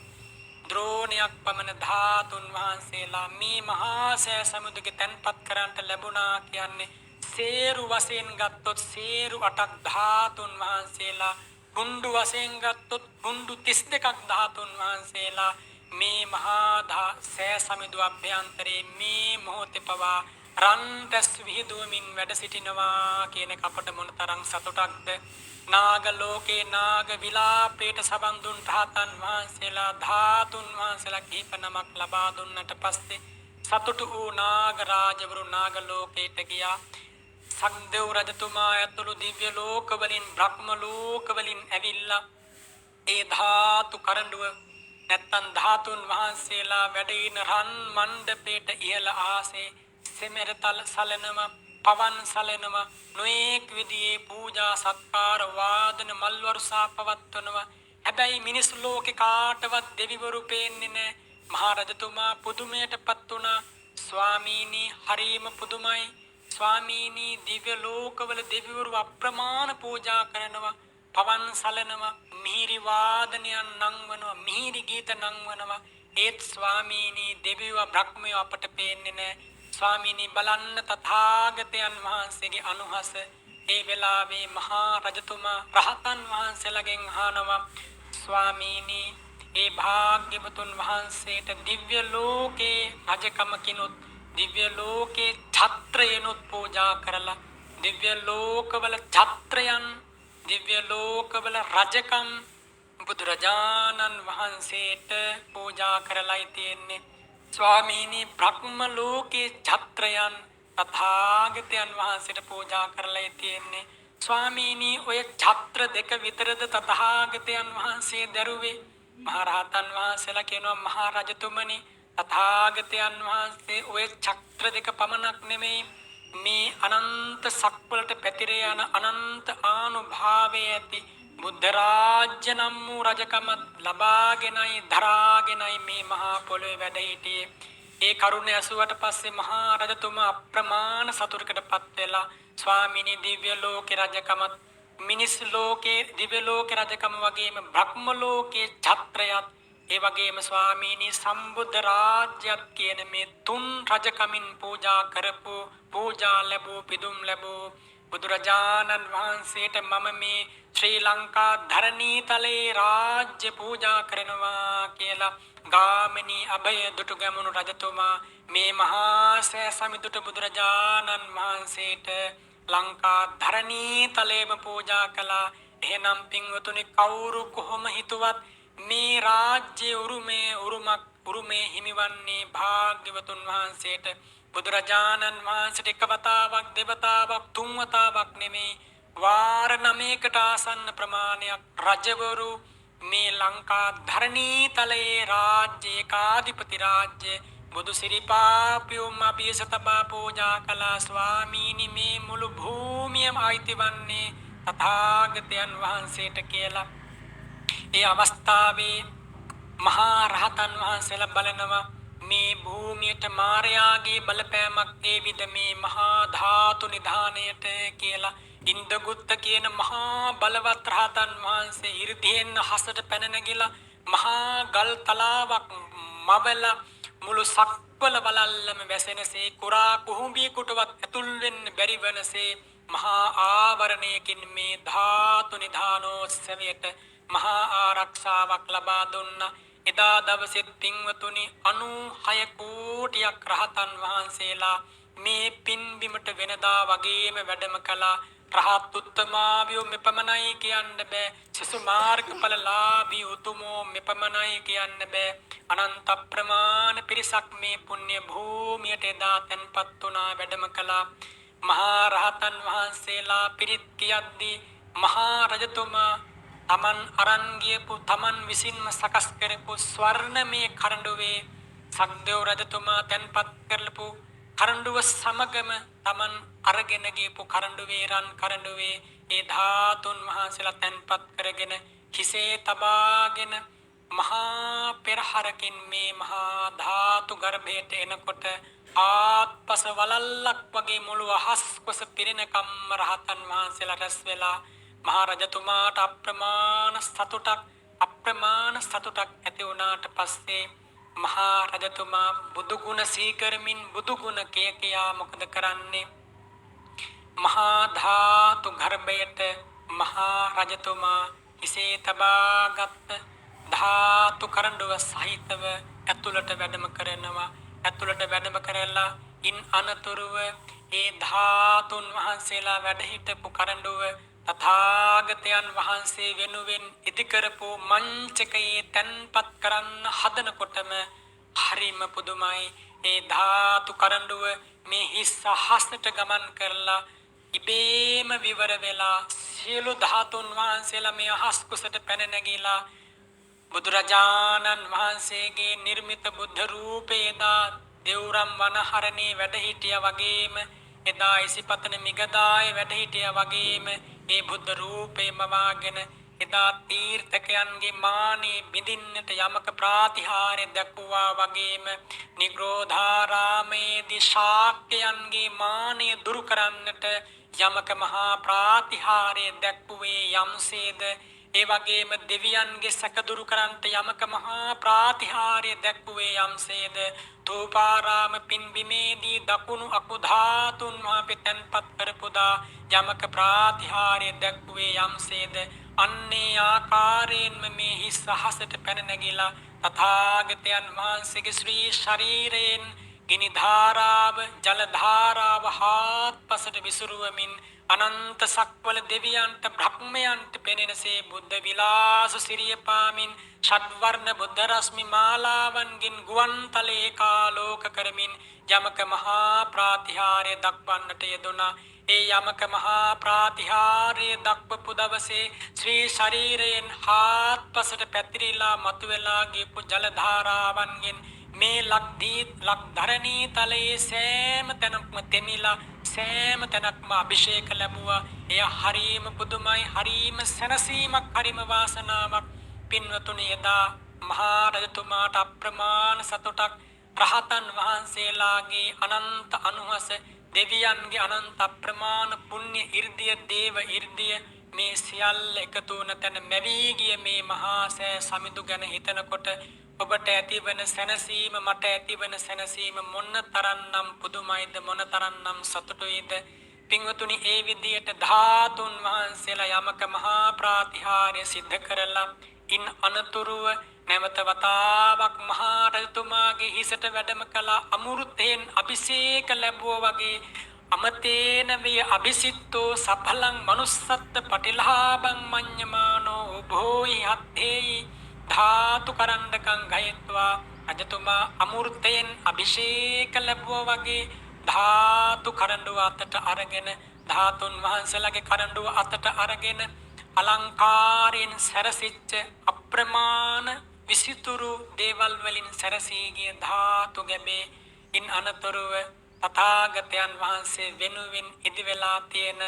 ද්‍රෝණයක් පමණ ධාතුන් වහන්සේලා මේ මහා සෑ සමුද්‍රයේ තැන්පත් කරන්ට ලැබුණා කියන්නේ සේරු වශයෙන් ගත්තොත් සේරු 8ක් ධාතුන් වහන්සේලා, ගුණ්ඩු වශයෙන් ගත්තොත් ගුණ්ඩු 32ක් ධාතුන් වහන්සේලා මේ මහා සෑ සමුද්‍ර අභ්‍යන්තරේ මේ මොහොතේ පවා රන්ටස් විහිදුවමින් වැඩ සිටිනවා කියන එක අපට මොනතරම් සතුටක්ද? නාග ලෝකේ නාග විලාපයට සබන් දුන් රහතන් වහන්සේලා ධාතුන් වහන්සේලා කීප නමක් ලබා දුන්නට පස්සේ සතුටු වූ නාග රාජවරු නාග ලෝකයට ගියා. සක්දේව රජතුමා ඇතුළු දිව්‍ය ලෝක වලින් බ්‍රහ්ම ලෝක වලින් ඇවිල්ලා ඒ ධාතු කරඬුව නැත්තන් ධාතුන් වහන්සේලා වැඩ ඉන රන් මණ්ඩපයට ඉහළ ආසේ සෙමෙරතල් සලනම, පවන් සලනම, නොඑක් විදිහේ පූජා සත්කාර වාදන මල් වර්ෂා පවත්වනවා. හැබැයි මිනිස් ලෝකේ කාටවත් දෙවිවරු පේන්නේ නැහැ. මහා රජතුමා පුදුමයටපත් වුණා. ස්වාමීනි, හරීම පුදුමයි. ස්වාමීනි, දිව්‍ය ලෝකවල දෙවිවරු අප්‍රමාණ පූජා කරනවා, පවන් සලනවා, මිහිරි වාදනයන් නංවනවා, මිහිරි ගීත නංවනවා. ඒත් ස්වාමීනි, දෙවියෝ බ්‍රහ්මයෝ අපට පේන්නේ නැහැ. ස්වාමීනි, බලන්න තථාගතයන් වහන්සේගේ අනුහස. ඒ වෙලාවේ මහා රජතුමා රහතන් වහන්සේලාගෙන් අහනවා, ස්වාමීනි, ඒ භාග්‍යවතුන් වහන්සේට දිව්‍ය ලෝකේ රජකම කිනුත් දිව්‍ය ලෝකේ ඡත්‍රයනොත් පූජා කරලා දිව්‍ය ලෝකවල ඡත්‍රයන් දිව්‍ය ලෝකවල රජකම් බුදුරජාණන් වහන්සේට පූජා කරලායි තියෙන්නේ. ස්වාමීනි බ්‍රහ්ම ලෝකේ ඡත්‍රයන් තථාගතයන් වහන්සේට පූජා කරලායි තියෙන්නේ. ස්වාමීනි ඔය ඡත්‍ර දෙක විතරද තථාගතයන් වහන්සේ දරුවේ? මහරහතන් වහන්සේලා කියනවා මහරජතුමනි තථාගතයන් වහන්සේ ඔය ඡත්‍ර දෙක පමණක් නෙමෙයි මේ අනන්ත සක්වලට පැතිර යන අනන්ත ආනුභාවයේ ඇති බුද්ධ රාජ්‍ය නම් වූ රජකම ලබාගෙනයි දරාගෙනයි මේ මහා පොළොවේ වැඩ සිටියේ. ඒ කරුණ ඇසුවට පස්සේ මහා රජතුමා අප්‍රමාණ සතුටකටපත් වෙලා ස්වාමීනි දිව්‍ය ලෝකේ රජකමත් මිනිස් ලෝකේ දිව්‍ය ලෝකේ රජකම වගේම බ්‍රහ්ම ලෝකේ ඡත්‍රයත් ඒ වගේම ස්වාමීනි සම්බුද්ධ රාජ්‍යත් කියන මේ තුන් රජකමින් පූජා කරපු පූජා ලැබූ පිදුම් ලැබූ බුදුරජාණන් වහන්සේට මම මේ ශ්‍රී ලංකා ධරණී තලයේ රාජ්‍ය පූජා කරනවා කියලා ගාමිණී අභය දුටුගැමුණු රජතුමා මේ මහා සෑ සමිඳුට බුදුරජාණන් වහන්සේට ලංකා ධරණී තලයේම පූජා කළා. එහෙනම් පින්වතුනි කවුරු කොහොම හිතුවත් මේ රාජ්‍ය උරුමේ හිමිවන්නේ භාග්‍යවතුන් වහන්සේට. බුදුරජාණන් වහන්සේට එක වතාවක් දෙවතාවක් තුන් වතාවක් නෙමේ වාර 9කට ආසන්න ප්‍රමාණයක් රජවරු මේ ලංකා ධරණී තලයේ රාජ්‍ය ඒකාධිපති රාජ්‍ය බුදු සිරිපාපියුම් අභිසතබා පූජා කළා. ස්වාමීනි මේ මුළු භූමියම අයිති වන්නේ තථාගතයන් වහන්සේට කියලා. ඒ අවස්ථාවේ මහා රහතන් වහන්සේලා බලනවා මේ භූමියට මායාගේ බලපෑමක් වේවිද මේ මහා ධාතු නිධානයට කියලා. ඉන්දගුත්ත කියන මහා බලවත් රහතන් වහන්සේ 이르දියෙන් හසට පැන නැගිලා මහා ගල් තලාවක් මවලා මුළු සක්වල වලල්ලම වැසෙනසේ කුරා කුහුඹියෙකුටවත් ඇතුල් වෙන්න බැරි වනසේ මහා ආවරණයකින් මේ ධාතු නිධානෝත්සවයට මහා ආරක්ෂාවක් ලබා දුන්නා. එදා දවසේ පින්වතුනි 96 කෝටියක් රහතන් වහන්සේලා මේ පින්බිමට වෙනදා වගේම වැඩම කළා. රහත් උත්තමාවියෝ මෙපමණයි කියන්න බෑ. සසු මාර්ගඵලලාභී උතුමෝ මෙපමණයි කියන්න බෑ. අනන්ත ප්‍රමාණ පිරිසක් මේ පුණ්‍ය භූමියට එදා තැන්පත් වුණා වැඩම කළා. මහා රහතන් වහන්සේලා පිරිත් කියද්දී මහා රජතුමා තමන් අරන් ගියපු තමන් විසින්ම සකස් කරපු ස්වර්ණමය කරඬුවේ සක්දේව රජතුමා තැන්පත් කරලපු කරඬුව සමගම තමන් අරගෙන ගියපු කරඬුවේ රන් කරඬුවේ ඒ ධාතුන් වහන්සේලා තැන්පත් කරගෙන හිසේ තබාගෙන මහා පෙරහරකින් මේ මහා ධාතු ගර්භයට එනකොට ආත්පස වලල්ලක් වගේ මුළු අහස් කොස පිරෙනකම් රහතන් වහන්සේලා රැස් වෙලා මහා රජතුමාට අප්‍රමාණ සතුටක් ඇති වුණාට පස්සේ මහා රජතුමා බුදු ගුණ සීකරමින් බුදු ගුණ කියා මොකද කරන්නේ? මහා ධාතු ගර්භයට මහා රජතුමා හිසේ තබාගත් ධාතු කරඬුව සහිතව ඇතුළට වැඩම කරනවා. ඇතුළට වැඩම කරලා ඉන් අනතුරුව ඒ ධාතුන් වහන්සේලා වැඩ හිටපු කරඬුව තථාගතයන් වහන්සේ වෙනුවෙන් ඉදිකරපු මංචකයේ තැන්පත් කරන්න හදනකොටම හරිම පුදුමයි. ඒ ධාතු කරඬුව මේ හිස් අහසට ගමන් කරලා ඉබේම විවර වෙලා සියලු ධාතුන් වහන්සේලා මේ අහස් කුසට පැන නැගිලා බුදුරජාණන් වහන්සේගේ නිර්මිත බුද්ධ රූපේදා දෙව්රම් වනහරණේ වැඩ හිටියා වගේම එදා ඉසිපතන මිගදායේ වැඩ හිටියා වගේම ඒ බුද්ධ රූපේම වාගෙන එදා තීර්ථකයන්ගේ මානේ බිඳින්නට යමක ප්‍රාතිහාර්ය දක්වවා වගේම නිග්‍රෝධාරාමේදී ශාක්‍යයන්ගේ මානේ දුරු කරන්නට යමක මහා ප්‍රාතිහාර්ය දක්වුවේ යම්සේද ඒ වගේම දෙවියන්ගේ සැක දුරු කරන්නට යමක මහා ප්‍රාතිහාර්ය දක්වුවේ යම්සේද තෝපාරාම පින්බිමේදී දකුණු අකුධාතුන් මහා තැන්පත් කරපුදා යමක ප්‍රාතිහාර්ය දක්වුවේ යම්සේද අන්නේ ආකාරයෙන්ම මේ හිස් අහසට පැන නැගිලා තථාගතයන් වහන්සේගේ ශ්‍රී ශරීරයෙන් ගිනි ධාරාව ජල ධාරාව හාත්පසට විසුරුවමින් අනන්ත සක්වල දෙවියන්ට බ්‍රහ්මයන්ට පෙනෙනසේ බුද්ධ විලාස සිරිය පාමින් ෂඩ්වර්ණ බුද්ධ රශ්මි මාලාවන්ගෙන් ගුවන්තලේ කාලෝක කරමින් යමක මහා ප්‍රාතිහාර්ය දක්වන්නට යෙදුණා. ඒ යමක මහා ප්‍රාතිහාර්ය දක්වපු දවසේ ශ්‍රී ශරීරයෙන් හාත්පසට පැතිරිලා මතුවලා ගියපු ජල ධාරාවන්ගෙන් මේ ලක්ධරණී තලයේ සෑම තැනක්ම තෙමිලා සෑම තැනක්ම අභිෂේක ලැබුවා. එය හරීම පුදුමයි, හරීම සැනසීමක්, හරීම වාසනාවක්. පින්වතුනි, එදා මහා රජතුමාට අප්‍රමාණ සතුටක්. රහතන් වහන්සේලාගේ අනන්ත අනුහස, දෙවියන්ගේ අනන්ත අප්‍රමාණ පුණ්‍ය 이르දිය, දේව 이르දිය, මේ සියල්ල එකතු වන තැන මැවී ගිය මේ මහා සෑ සමිඳු ගැන හිතනකොට ඔබට ඇතිවන සැනසීම, මට ඇතිවන සැනසීම මොන තරම්නම් පුදුමයිද, මොන තරම්නම් සතුටුයිද. පින්වතුනි, ඒ විදියට ධාතුන් වහන්සේලා යමක මහා ප්‍රාතිහාර්ය සිද්ධ කරලා ඉන් අනතුරුව නැවත වතාවක් මහා රජතුමාගේ හිසට වැඩම කළා. අමෘතයෙන් අභිෂේක ලැබුවා වගේ අමතේන වේ අභිසිත්තෝ සඵලං manussත්ත පටිලාභං මඤ්ඤමානෝ භෝයි හත්තේයි ධාතු කරණ්ඩකං ගයත්වා. රජතුමා අමෘතයෙන් අභිෂේක ලැබුවා වගේ ධාතු කරඬුව අතට අරගෙන, ධාතුන් වහන්සේලාගේ කරඬුව අතට අරගෙන අලංකාරයෙන් සැරසිච්ච අප්‍රමාණ විසිතුරු දේවල් වලින් සැරසී ගිය ධාතු ගැබේ ඉන් අනතුරුව තථාගතයන් වහන්සේ වෙනුවෙන් ඉදි වෙලා තියෙන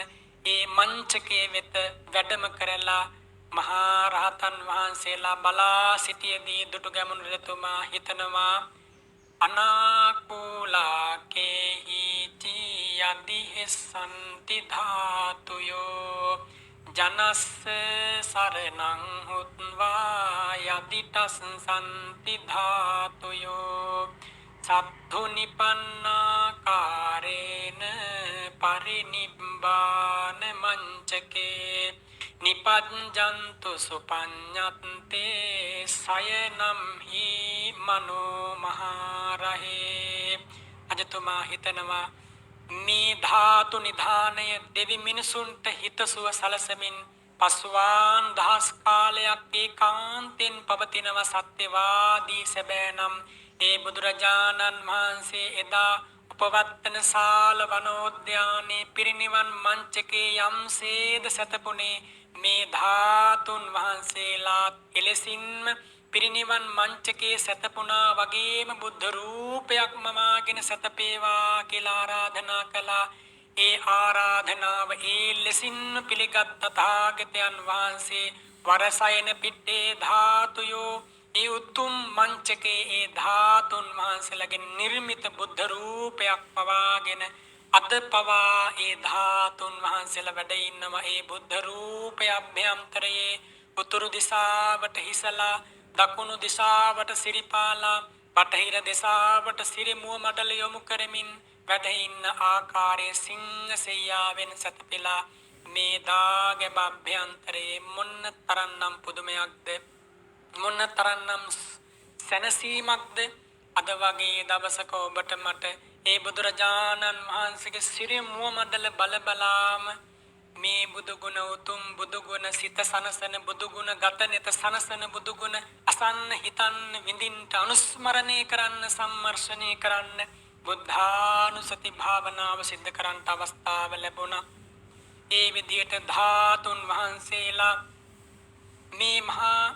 ඒ මංචකයේ වෙත වැඩම කරලා මහා රහතන් වහන්සේලා බලා සිටියේදී දුටුගැමුණු රජතුමා හිතනවා, අනාකූලාකේහි යදිහෙසන්ති ධාතුයෝ ජනස්ස සරණං හුත්වා යදිටස් සන්ති ධාතුයෝ සත්තු නිපන්නාකාරේන පරිනිබ්බාන මංචකේ නිපඤ්ජන්තු සුපඤ්ඤත්තේ සයනම් හි මනෝ මහරහේ. අජතුමා හිතනවා, මේ ධාතු නිධානය දෙවි මිනිසුන්ට හිතසුව සලසමින් පස්වාන් දහස් කාලයක් ඒකාන්තෙන් පවතිනව සත්‍යවාදී සැබෑනම් ඒ බුදුරජාණන් වහන්සේ එදා උපවත්තන සාල වනෝද්‍යානයේ පිරිනිවන් මංචකේ යම්සේද සැතපුණේ මේ ධාතුන් වහන්සේලා එලෙසින්ම පිරිනිවන් මංචකේ සැතපුණා වගේම බුද්ධ රූපයක් මමාගෙන සැතපේවා කියලා ආරාධනා කළා. ඒ ආරාධනාව ඒ ලෙසින්ම පිළිගත් තථාගතයන් වහන්සේ වරසයන පිටේ ධාතුයෝ ඒ උතුම් මංචකේ ඒ ධාතුන් වහන්සේලාගේ නිර්මිත බුද්ධ රූපයක් පවාගෙන අද පවා ඒ ධාතුන් වහන්සේලා වැඩ ඉන්නවා. ඒ බුද්ධ රූපය අභ්‍යන්තරයේ උතුරු දිශාවට හිසලා, දකුණු දිශාවට සිරිපාලා, බටහිර දිශාවට සිරිමුව මඩල යොමු කරමින් වැඩ ඉන්න ආකාරයේ සිංහසෙයියාවෙන් සැතපෙලා මේ දාගැබ අභ්‍යන්තරයේ මොන්න තරම්නම් පුදුමයක්ද, මොන්න තරම්නම් සැනසීමක්ද. අද වගේ දවසක ඔබට මට ඒ බුදුරජාණන් වහන්සේගේ සිරිමුව මඩල බලබලාම මේ බුදුගුණ, උතුම් බුදුගුණ, සිත සනසන බුදුගුණ, ගත නෙත සනසන බුදුගුණ අසන්න, හිතන්න, විඳින්න, අනුස්මරණය කරන්න, සම්මර්ෂණය කරන්න, බුද්ධානුසති භාවනාව සිද්ධ කරන්න අවස්ථාව ලැබුණා. ඒ විදියට ධාතුන් වහන්සේලා මේ මහා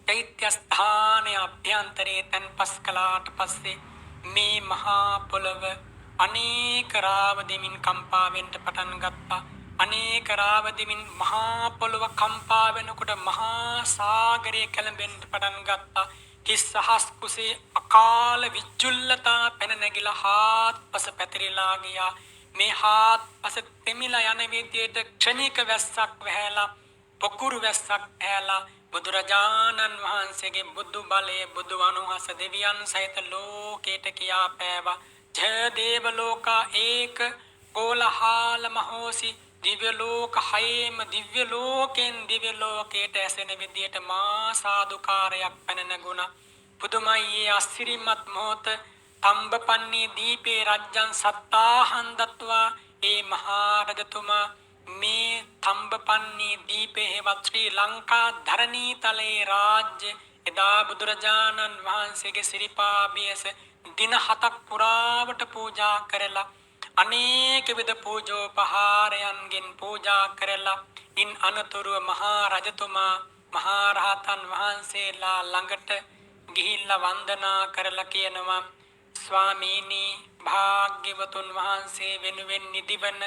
චෛත්‍ය ස්ථානයේ අභ්‍යන්තරයේ තන්පස් කළාට පස්සේ මේ මහා පොළව අනේක රාවදෙමින් කම්පා වෙන්න පටන් ගත්තා. අනේක රාවදෙමින් මහා පොළව කම්පා වෙනකොට මහා සාගරය කැළඹෙන්න පටන් ගත්තා. කිස්සහස් කුසේ අකාල විජ්ජුල්ලතා පැන නැගිලා හාත්පස පැතිරිලා ගියා. මේ හාත්පස තෙමිලා යන විදියට ක්ෂණික වැස්සක් වැහැලා, පොකුරු වැස්සක් ඇහැලා බුදුරජාණන් වහන්සේගේ බුදු බලය, බුදු අනුහස දෙවියන් සහිත ලෝකයට කියා පෑවා. ජය දේව ලෝකා ඒක කෝලහාල මහෝසි දිව්‍ය ලෝක හයේම දිව්‍ය ලෝකෙන් දිව්‍ය ලෝකයට ඇසෙන විදියට මා සාදුකාරයක් පැන නැගුණා. පුදුමයි ඒ අස්සිරිමත් මොහොත. තම්බපන්නේ දීපේ රජ්ජන් සත්තාහන් දත්වා ඒ මහා රජතුමා මේ තම්බපන්නේ දීපේ හෙවත් ශ්‍රී ලංකා ධරණී තලයේ රාජ්‍ය එදා බුදුරජාණන් වහන්සේගේ සිරිපා බියස දින 7ක් පුරාවට පූජා කරලා අනේක විද පූජෝපහාරයන්ගෙන් පූජා කරලා ඉන් අනතුරුව මහා රජතුමා මහා රහතන් වහන්සේලා ළඟට ගිහිල්ලා වන්දනා කරලා කියනවා ස්වාමීනි භාග්‍යවතුන් වහන්සේ වෙනුවෙන් නිදිවන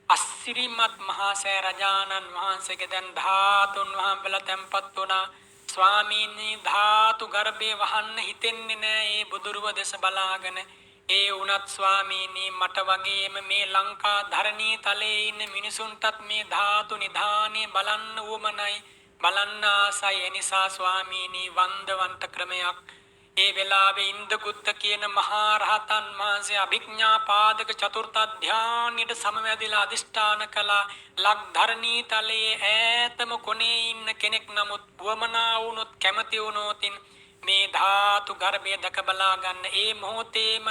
අසිරිමත් මහා සෑ රජාණන් වහන්සේගේ දැන් ධාතුන් වහන්සේලා තැන්පත් වුණා ස්වාමීනි ධාතු ගර්භේ වහන්න හිතෙන්නේ නෑ ඒ බුදුරුව දෙස බලාගෙන ඒ වුණත් ස්වාමීනි මට වගේම මේ ලංකා ධරණී තලයේ ඉන්න මිනිසුන්ටත් මේ ධාතු නිධානයේ බලන්න උවමනයි බලන්න ආසයි එනිසා ස්වාමීනි වන්දවන්ත ක්‍රමයක් ඒ වෙලාවේ ඉන්දගුත්ත කියන මහා රහතන් වහන්සේ අභිඥා පාදක චතුර්ථ ධානයට සමවැදිලා අදිෂ්ඨාන කළා ලක්ධරණී තලයේ ඈතම කොනේ ඉන්න කෙනෙක් නමුත් වමනා වුණොත් කැමති වුණොතින් මේ ධාතු ගර්භය දක බලා ගන්න ඒ මොහොතේම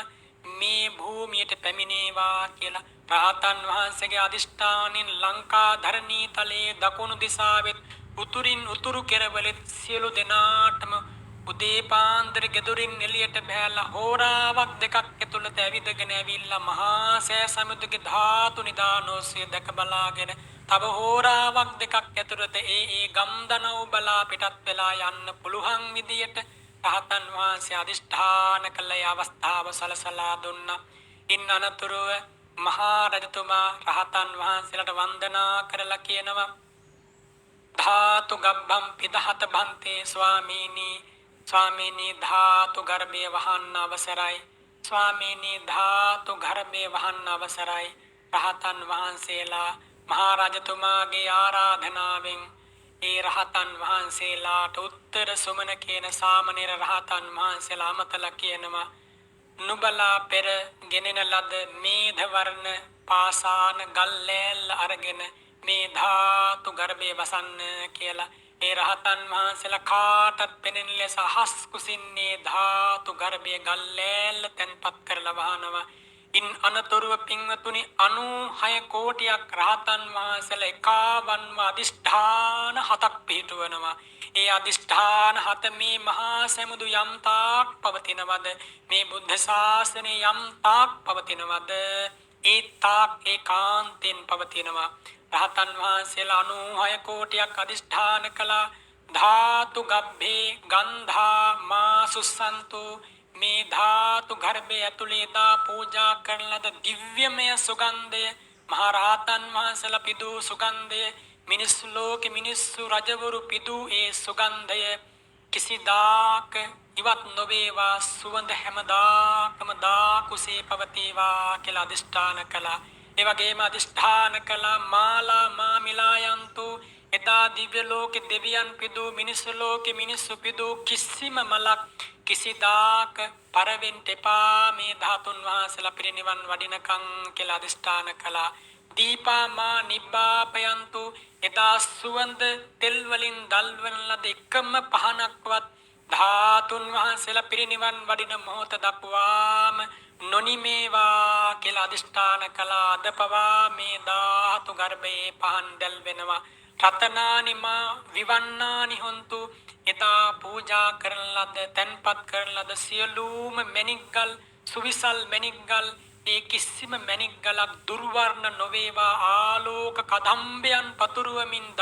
මේ භූමියට පැමිණේවා කියලා රහතන් වහන්සේගේ අදිෂ්ඨානින් ලංකා ධරණී තලයේ දකුණු දිසාවෙත් උතුරින් උතුරු කෙරවලෙත් සියලු දෙනාටම උදේ පාන්දර ගෙදරින් එළියට බහැලා හෝරාවක් දෙකක් ඇතුළත ඇවිදගෙන ඇවිල්ලා මහා සෑ සමුද්‍රගේ ධාතු නිදානෝසිය දැක බලාගෙන තව හෝරාවක් දෙකක් ඇතුළත ඒ ගම්දනව් බලා පිටත් වෙලා යන්න පුළුවන් විදියට රහතන් වහන්සේ අදිෂ්ඨාන කළ අවස්ථාව සලසලා දුන්නා. ඉන් අනතුරුව මහා රජතුමා රහතන් වහන්සේලාට වන්දනා කරලා කියනවා ධාතු ගබ්බම් පිදහත බන්තේ ස්වාමීනි ධාතු ගර්භය වහන්න අවසරයි ස්වාමීනි ධාතු ගර්භය වහන්න අවසරයි රහතන් වහන්සේලා මහා රජතුමාගේ ආරාධනාවෙන් ඒ රහතන් වහන්සේලාට උත්තර සුමන කියන සාමණේර රහතන් වහන්සේලා අමතලා කියනවා නුබලා පෙර ගෙනෙන ලද මේධ වර්ණ පාසාන ගල්ලෑල්ල අරගෙන මේ ධාතු ගර්භය වසන්න කියලා ඒ රහතන් වහන්සේලා කාටත් පෙනෙන ලෙස අහස් කුසින්නේ ධාතු ගර්භය ගල්ලෑල්ල තැන්පත් කරලා වහනවා ඉන් අනතුරුව පින්වතුනි 96 කෝටියක් රහතන් වහන්සේලා එකවන්ව අදිෂ්ඨාන 7ක් පිළිතුවනවා ඒ අදිෂ්ඨාන 7 මේ මහා සමුදු යම් තාක් පවතිනවද මේ බුද්ධ ශාසනය යම් තාක් පවතිනවද ඒ තාක් ඒකාන්තෙන් පවතිනවා රහතන් වහන්සේලා 96 කෝටියක් අදිෂ්ඨාන කළා ධාතු ගබ්බේ ගන්ධා මා සුසන්තු මේ ධාතු ගර්භය ඇතුලේ දා පූජා කරන ලද දිව්‍යමය සුගන්ධය මහා රහතන් වහන්සේලා පිදූ සුගන්ධය මිනිස්සු ලෝකෙ මිනිස්සු රජවරු පිදූ ඒ සුගන්ධය කිසිදාක ඉවත් නොවේවා සුවඳ හැමදාකම කුසේ පවතිවා කියලා අදිෂ්ඨාන කළා ඒ වගේම අදිෂ්ඨාන කළා මාලා මාමිලායන්තු එදා දිව්‍ය ලෝකෙ දෙවියන් පිදූ මිනිස්සු ලෝකෙ මිනිස්සු පිදූ කිසිම මලක් කිසිදාක පරවෙන්ට එපා මේ ධාතුන් වහන්සේලා පිරිනිවන් වඩිනකම් කියලා අදිෂ්ඨාන කළා දීපා මා නිබ්බාපයන්තු එදා සුවඳ තෙල් වලින් දල්වන ලද එකම පහනක්වත් ධාතුන් වහන්සේලා පිරිනිවන් වඩින මොහොත දක්වාම නොනිමේවා කියලා අදිෂ්ඨාන කළා අද පවා මේ ධාතු ගර්භයේ පහන් දැල් වෙනවා රතනානිමා විවන්නානි හොන්තු එදා පූජා කරන ලද තැන්පත් කරන ලද සියලුම මණික්ගල් සුවිසල් මණික්ගල් ඒ කිසිම මණික්ගලක් දුර්වර්ණ නොවේවා ආලෝක කදම්බයන් පතුරුවමින්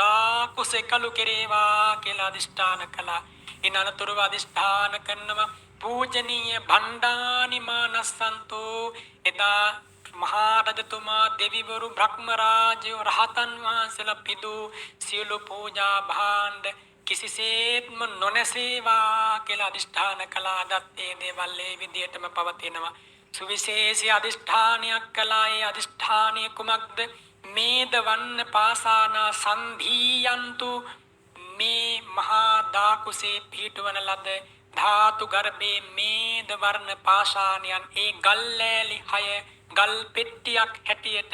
කුසෙකලු කෙරේවා කියලා අදිෂ්ඨාන කළා ඉන් අනතුරුව අදිෂ්ඨාන කරනවා පූජනීය භණ්ඩානිමානස්සන්තෝ එදා මහා රජතුමා දෙවිවරු බ්‍රහ්ම රාජයෝ රහතන් වහන්සේලා පිදූ සියලු පූජා භාණ්ඩ කිසිසේත්ම නොනැසේවා කියලා අදිෂ්ඨාන කළා අදත් ඒ දේවල් ඒ විදියටම පවතිනවා සුවිශේෂී අදිෂ්ඨානයක් කළා ඒ අදිෂ්ඨානය කුමක්ද මේද වන්න පාසානා සන්ධීයන්තු මේ මහා දාකුසේ පිහිටවන ලද ධාතු ගර්භේ මේද වර්ණ පාෂාණයන් ඒ ගල්ලෑලි 6 ගල් පෙට්ටියක් හැටියට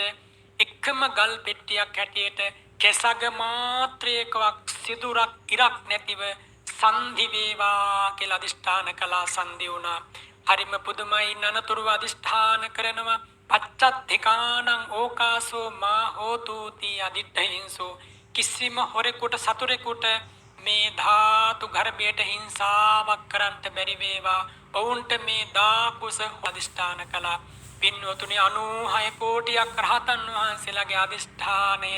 එකම ගල් පෙට්ටියක් හැටියට කෙසග මාත්‍රයකවක් සිදුරක් ඉරක් නැතිව සංධි වේවා කියලා අදිෂ්ඨාන කළා සංධි වුණා හරිම පුදුමයි නනතුරු අදිෂ්ඨාන කරනවා පච්චත්තිකානං ඕකාසෝ මා හෝතුති අදිට්ඨින්සෝ කිසිම හොරෙකුට සතුරෙකුට මේ ධාතු ගර්භයට හිංසාවක් කරන්නට බැරි වේවා ඔවුන්ට මේ දාකුස අදිෂ්ඨාන කළා පින්වතුනි 96 කෝටියක් රහතන් වහන්සේලාගේ අදිෂ්ඨානය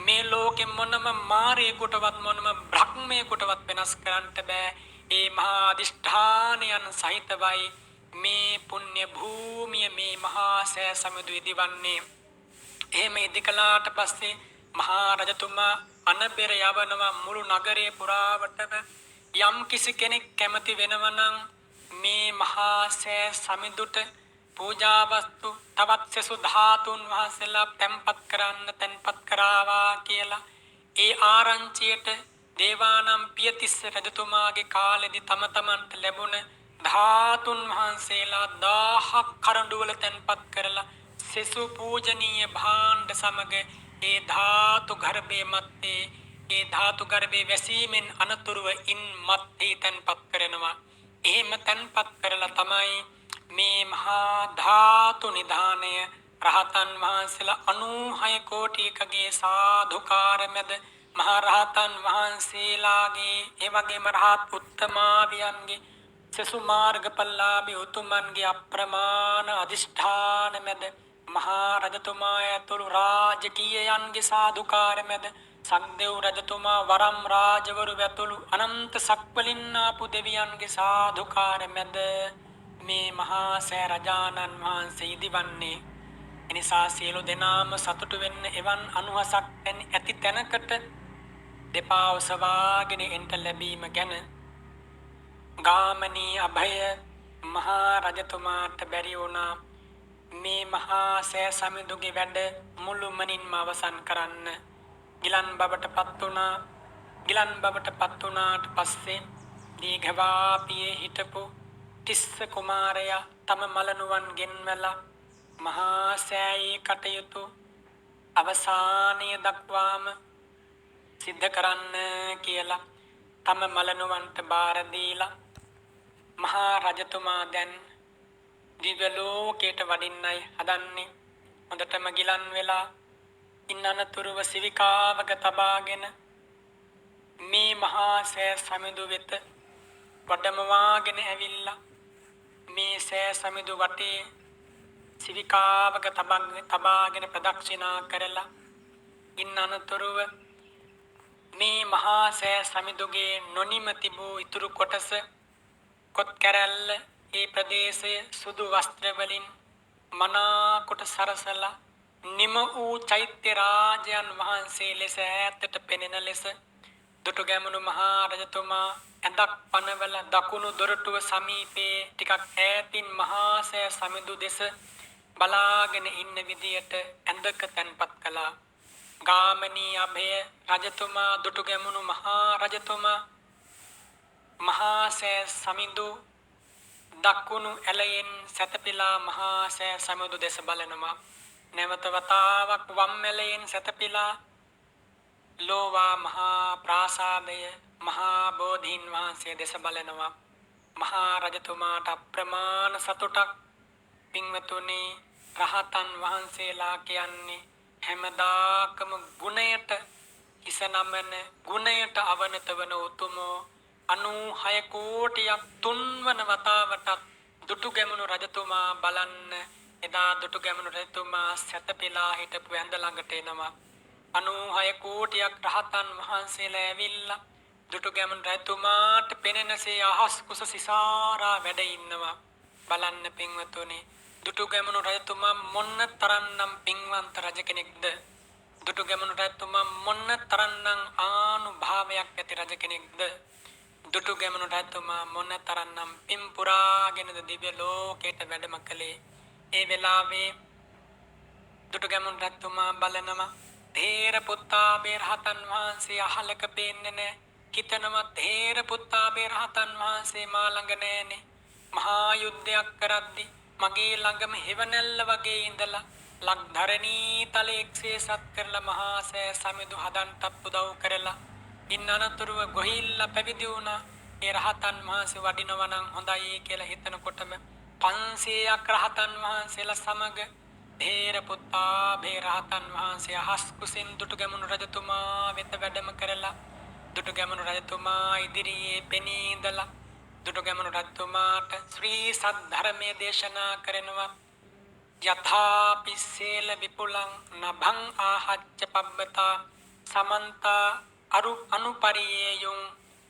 මේ ලෝකෙ මොනම මාරේකටවත් මොනම බ්‍රහ්මයකටවත් වෙනස් කරන්නට බෑ ඒ මහා අදිෂ්ඨානයන් සහිතවයි මේ පුණ්‍ය භූමිය මේ මහා සෑ සමුදු ඉදිවන්නේ එහෙම ඉදිකලාට පස්සේ මහා රජතුමා අනබෙර යවනවා මුළු නගරේ පුරාවටම යම් කිසි කෙනෙක් කැමති වෙනවනම් මේ මහා සෑ සමිඳුට පූජා වස්තු තවත් සසු ධාතුන් වහන්සේලා තැන්පත් කරන්න තැන්පත් කරාවා කියලා ඒ ආරංචියට දේවානම් පියතිස්ස රජතුමාගේ කාලෙදි තම තමන්ට ලැබුණ ධාතුන් වහන්සේලා 1000ක් කරඬුවල තැන්පත් කරලා සසු පූජනීය භාණ්ඩ සමග ඒ ධාතු ගර්භයේ මැත්තේ ඒ ධාතු ගර්භයේ වැසීමෙන් අනතුරුව ඉන් මැත්තේ තැන්පත් කරනවා එහෙම තැන්පත් කරලා තමයි මේ මහා ධාතු නිධානය රහතන් වහන්සේලා 96 කෝටියකගේ සාදුකාර මැද මහා රහතන් වහන්සේලාගේ ඒ වගේම රහත් උත්තමාවියන්ගේ සසු මාර්ගඵලලාභී උතුමන්ගේ අප්‍රමාණ අදිෂ්ඨාන මැද මහා රජතුමා ඇතුළු රාජකීයයන්ගේ සාදුකාර මැද සක්දෙව් රජතුමා වරම් රාජවරු ඇතුළු අනන්ත සක්වලින් ආපු දෙවියන්ගේ සාදුකාර මැද මේ මහා සෑ රජාණන් වහන්සේ ඉදිවන්නේ එනිසා සියලු දෙනාම සතුටු වෙන්න එවන් අනුහසක් ඇති තැනකට දෙපා ඔසවාගෙන එන්ට ලැබීම ගැන ගාමනී අභය මහා රජතුමාට බැරි වුණා මේ මහා සෑ සමිඳුගේ වැඩ මුළුමනින්ම අවසන් කරන්න ගිලන් බවට පත් වුණා ගිලන් බවට පත් වුණාට පස්සේ දීඝවාපියේ හිටපු තිස්ස කුමාරයා තම මලනුවන් ගෙන්වලා මහා සෑයේ කටයුතු අවසානීය දක්වාම සිද්ධ කරන්න කියලා තම මලනුවන්ට බාර දීලා මහා රජතුමා දැන් දිව්‍ය ලෝකයට වඩින්නයි හදන්නේ හොඳටම ගිලන් වෙලා ඉන්නනතුරුව සිවිකාවක තබාගෙන මේ මහා සෑ සමිඳු වෙත වඩමවාගෙන ඇවිල්ලා මේ සෑ සමිඳු වටේ සිවිකාවක තබාගෙන ප්‍රදක්ෂිනා කරලා ඉන්නනතුරුව මේ මහා සෑ සමිඳුගේ නොනිම තිබූ ඉතුරු කොටස කොත් කැරැල්ල ඒ ප්‍රදේශය සුදු වස්ත්‍ර වලින් මනා කොට සරසලා නිම වූ චෛත්‍ය රාජයන් වහන්සේ ලෙස ඈතට පෙනෙන ලෙස දුටුගැමුණු මහා රජතුමා ඇඳක් පනවල දකුණු දොරටුව සමීපයේ ටිකක් ඈතින් මහා සෑ සමිඳු දෙස බලාගෙන ඉන්න විදියට ඇඳක තැන්පත් කළා ගාමනී අභය රජතුමා දුටුගැමුණු මහා රජතුමා මහා සෑ සමිඳු දකුණු ඇලයෙන් සැතපීලා මහා සෑ සමිඳු දෙස බලනවා නැවත වතාවක් වම් ඇලයෙන් සැතපීලා ලෝවා මහා ප්‍රාසාදය මහා බෝධීන් වහන්සේ දෙස බලනවා මහා රජතුමාට අප්‍රමාණ සතුටක් පින්වතුනි රහතන් වහන්සේලා කියන්නේ හැමදාකම ගුණයට හිස නමන ගුණයට අවනත වන උතුමෝ 96 කෝටියක් තුන්වන වතාවටත් දුටුගැමුණු රජතුමා බලන්න එදා දුටුගැමුණු රජතුමා සැතපීලා හිටපු ඇඳ ළඟට එනවා 96 කෝටියක් රහතන් වහන්සේලා ඇවිල්ලා දුටුගැමුණු රජතුමාට පෙනෙනසේ අහස් කුස සිසාරා වැඩ ඉන්නවා බලන්න පින්වතුනි දුටුගැමුණු රජතුමා මොන්න තරම්නම් පින්වන්ත රජ කෙනෙක්ද දුටුගැමුණු රජතුමා මොන්න තරම්නම් ආනුභාවයක් ඇති රජ කෙනෙක්ද දුටුගැමුණු රජතුමා මොන්න තරම්නම් පින් පුරාගෙනද දිව්‍ය ලෝකයට වැඩම කළේ ඒ වෙලාවේ දුටුගැමුණු රජතුමා බලනවා තේර පුත්තාබේ රහතන් වහන්සේ අහලක පේන්නේ නැහැ හිතනවා තේර පුත්තාබේ රහතන් වහන්සේ මා ළඟ නැහැනේ මහා යුද්ධයක් කරද්දී මගේ ළඟම හෙවණැල්ල වගේ ඉඳලා ලක්ධරණී තලයේ එක්සේසත් කරලා මහා සෑ සමිඳු හදන්ටත් උදව් කරලා ඉන්නනතුරුව ගොහිල්ලා පැවිදි වුණා ඒ රහතන් වහන්සේ වඩිනවා නම් හොඳයි කියලා හිතනකොටම 500ක් රහතන් වහන්සේලා සමග ධේර පුත්තා භේරහතන් වහන්සේ අහස් කුසින් දුටුගැමුණු රජතුමා වෙත වැඩම කරලා දුටුගැමුණු රජතුමා ඉදිරියේ පෙනී ඉඳලා දුටුගැමුණු රජතුමාට ශ්‍රී සද්ධර්මයේ දේශනා කරනවා යථාපි සේල විපුලං නභං ආහච්ච පබ්බතා සමන්තා අනුපරියේයුං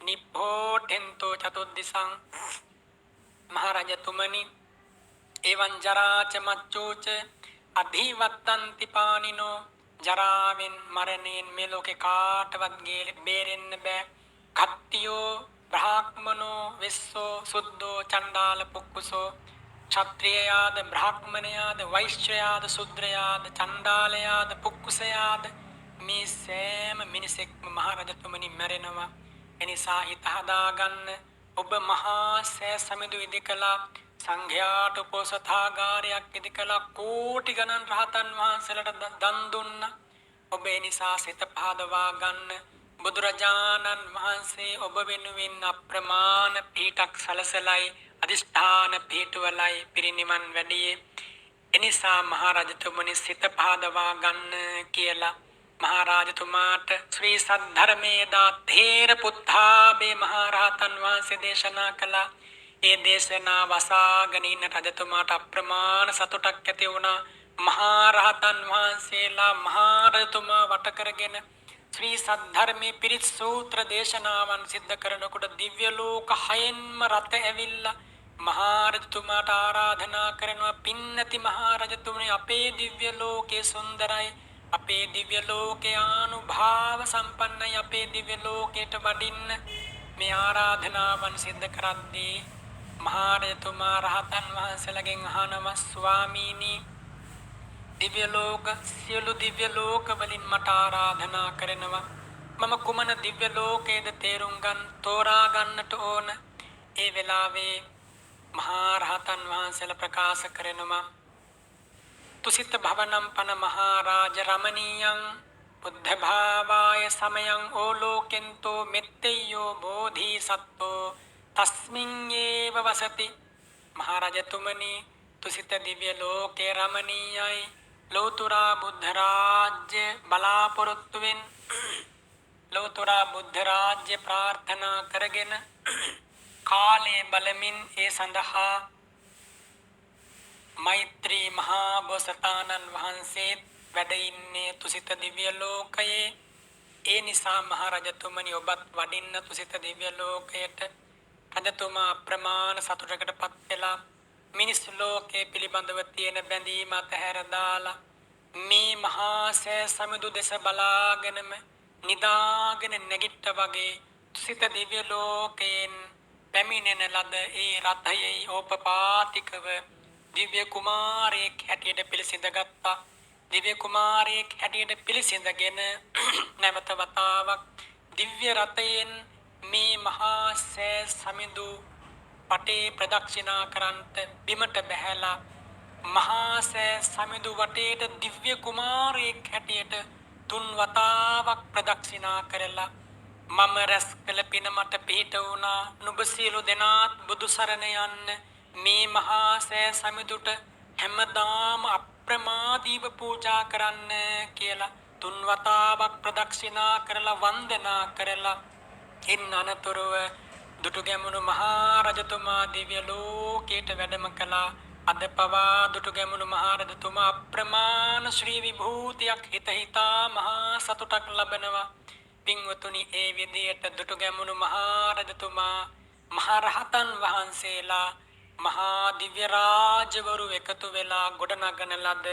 නිබ්බෝඨෙන්තෝ චතුද්දිසං මහරජතුමනි එවං ජරාච මච්චෝච අධිවත්තන්ති පානිනෝ ජරාවෙන් මරණයෙන් මේ ලෝකේ කාටවත් බේරෙන්න බෑ කත්තියෝ බ්‍රාහ්මනෝ විස්සෝ සුද්ධෝ චණ්ඩාල පුක්කුසෝ ක්ෂත්‍රියයාද බ්‍රාහ්මණයාද වෛශ්‍යයාද ශුද්‍රයාද චණ්ඩාලයාද පුක්කුසයාද මේ සෑම මිනිසෙක්ම මහරජතුමනි මැරෙනවා එනිසා හිත හදාගන්න ඔබ මහා සෑ සමිඳු ඉදිකලා සංඝයාට උපෝසථාගාරයක් ඉදිකලා කෝටි ගණන් රහතන් වහන්සේලාට දන් දුන්නා ඔබ ඒ නිසා සිත පහදවා ගන්න බුදුරජාණන් වහන්සේ ඔබ වෙනුවෙන් අප්‍රමාණ පීඨක් සලසලයි අදිෂ්ඨාන පීඨවලයි පිරිනිවන් වැඩියේ එනිසා මහරජතුමනි සිත පහදවා ගන්න කියලා මහරජතුමාට ශ්‍රී සද්ධර්මයේ දා තේර පුත්තාබේ මහරහතන් වහන්සේ දේශනා කළා ඒ දේශනාව අසාගෙන ඉන්න රජතුමාට අප්‍රමාණ සතුටක් ඇති වුණා මහරහතන් වහන්සේලා මහරජතුමා වට කරගෙන ශ්‍රී සද්ධර්මයේ පිරිත් සූත්‍ර දේශනාවන් සිද්ධ කරනකොට දිව්‍ය ලෝක 6න්ම රත ඇවිල්ලා මහරජතුමාට ආරාධනා කරනවා පින්නති මහරජතුමනි අපේ දිව්‍ය ලෝකේ සුන්දරයි අපේ දිව්‍ය ලෝකේ අනුභව සම්පන්නයි අපේ දිව්‍ය ලෝකයට වඩින්න මේ ආරාධනාවන් සිද්ධ කරද්දී මහරජතුමා රහතන් වහන්සේලාගෙන් අහනවා ස්වාමීනි දිව්‍ය ලෝක සියලු දිව්‍ය ලෝක වලින් මට ආරාධනා කරනවා මම කුමන දිව්‍ය ලෝකයේද තේරුම් ගන්න තෝරා ගන්නට ඕන ඒ වෙලාවේ මහරහතන් වහන්සේලා ප්‍රකාශ කරනවා තුසිත භවනම් පන මහරජ රමණීයං බුද්ධ භාවාය සමයං ඕලෝකෙන්තෝ මෙත්තේයෝ බෝධිසත්වෝ තස්මින් ඒව වසති මහරජතුමනි තුසිත දිව්‍ය ලෝකේ රමණීයයි ලෝතුරා බුද්ධ රාජ්‍ය බලාපොරොත්තුවෙන් ලෝතුරා බුද්ධ රාජ්‍ය ප්‍රාර්ථනා කරගෙන කාලේ බලමින් ඒ සඳහා මෛත්‍රී මහා බෝසතාණන් වහන්සේ වැඩ ඉන්නේ තුසිත දිව්‍ය ලෝකයේ ඒ නිසා මහරජතුමනි ඔබත් වඩින්න තුසිත දිව්‍ය ලෝකයට රජතුමා ප්‍රමාණ සතුටකටපත් වෙලා මිනිස් ලෝකයේ පිළිබඳව තියෙන බැඳීම අතහැර දාලා මේ මහා සෑ සමිඳු දෙස බලාගෙනම නිදාගෙන නැගිට්ට වගේ තුසිත දිව්‍ය ලෝකයෙන් පැමිණෙන ලද ඒ රථයේ ඕපපාතිකව දිව්‍ය කුමාරයෙක් හැටියට පිළිසිඳගත්තා දිව්‍ය කුමාරයෙක් හැටියට පිළිසිඳගෙන නැවත වතාවක් දිව්‍ය රථයෙන් මේ මහා සෑ සමිඳු පටේ ප්‍රදක්ෂිනා කරන්ට බිමට බැහැලා මහා සෑ සමිඳු වටේට දිව්‍ය කුමාරයෙක් හැටියට 3 වතාවක් ප්‍රදක්ෂිනා කරලා මම රැස් කළ පින මට පිහිට වුණා නුඹ සියලු දෙනාත් බුදු සරණ යන්න මේ මහා සෑ සමිඳුට හැමදාම අප්‍රමාදීව පූජා කරන්න කියලා 3 වතාවක් ප්‍රදක්ෂිනා කරලා වන්දනා කරලා ඉන් අනතුරුව දුටුගැමුණු මහා රජතුමා දිව්‍ය ලෝකයට වැඩම කළා අද පවා දුටුගැමුණු මහා රජතුමා අප්‍රමාණ ශ්‍රී විභූතියක් හිත හිතා මහා සතුටක් ලබනවා පින්වතුනි ඒ විදියට දුටුගැමුණු මහා රජතුමා මහා රහතන් වහන්සේලා මහා දිව්‍ය රාජවරු එකතු වෙලා ගොඩනගන ලද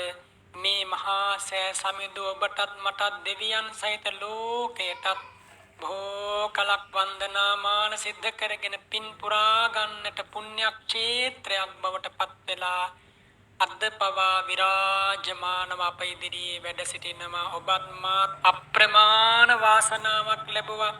මේ මහා සෑ සමිඳු ඔබටත් මටත් දෙවියන් සහිත ලෝකයටත් බොහෝ කලක් වන්දනාමාන සිද්ධ කරගෙන පින් පුරා ගන්නට පුණ්‍ය ක්ෂේත්‍රයක් බවට පත් වෙලා අද පවා විරාජමානව අප ඉදිරියේ වැඩ සිටිනවා ඔබත් මාත් අප්‍රමාණ වාසනාවක් ලැබුවා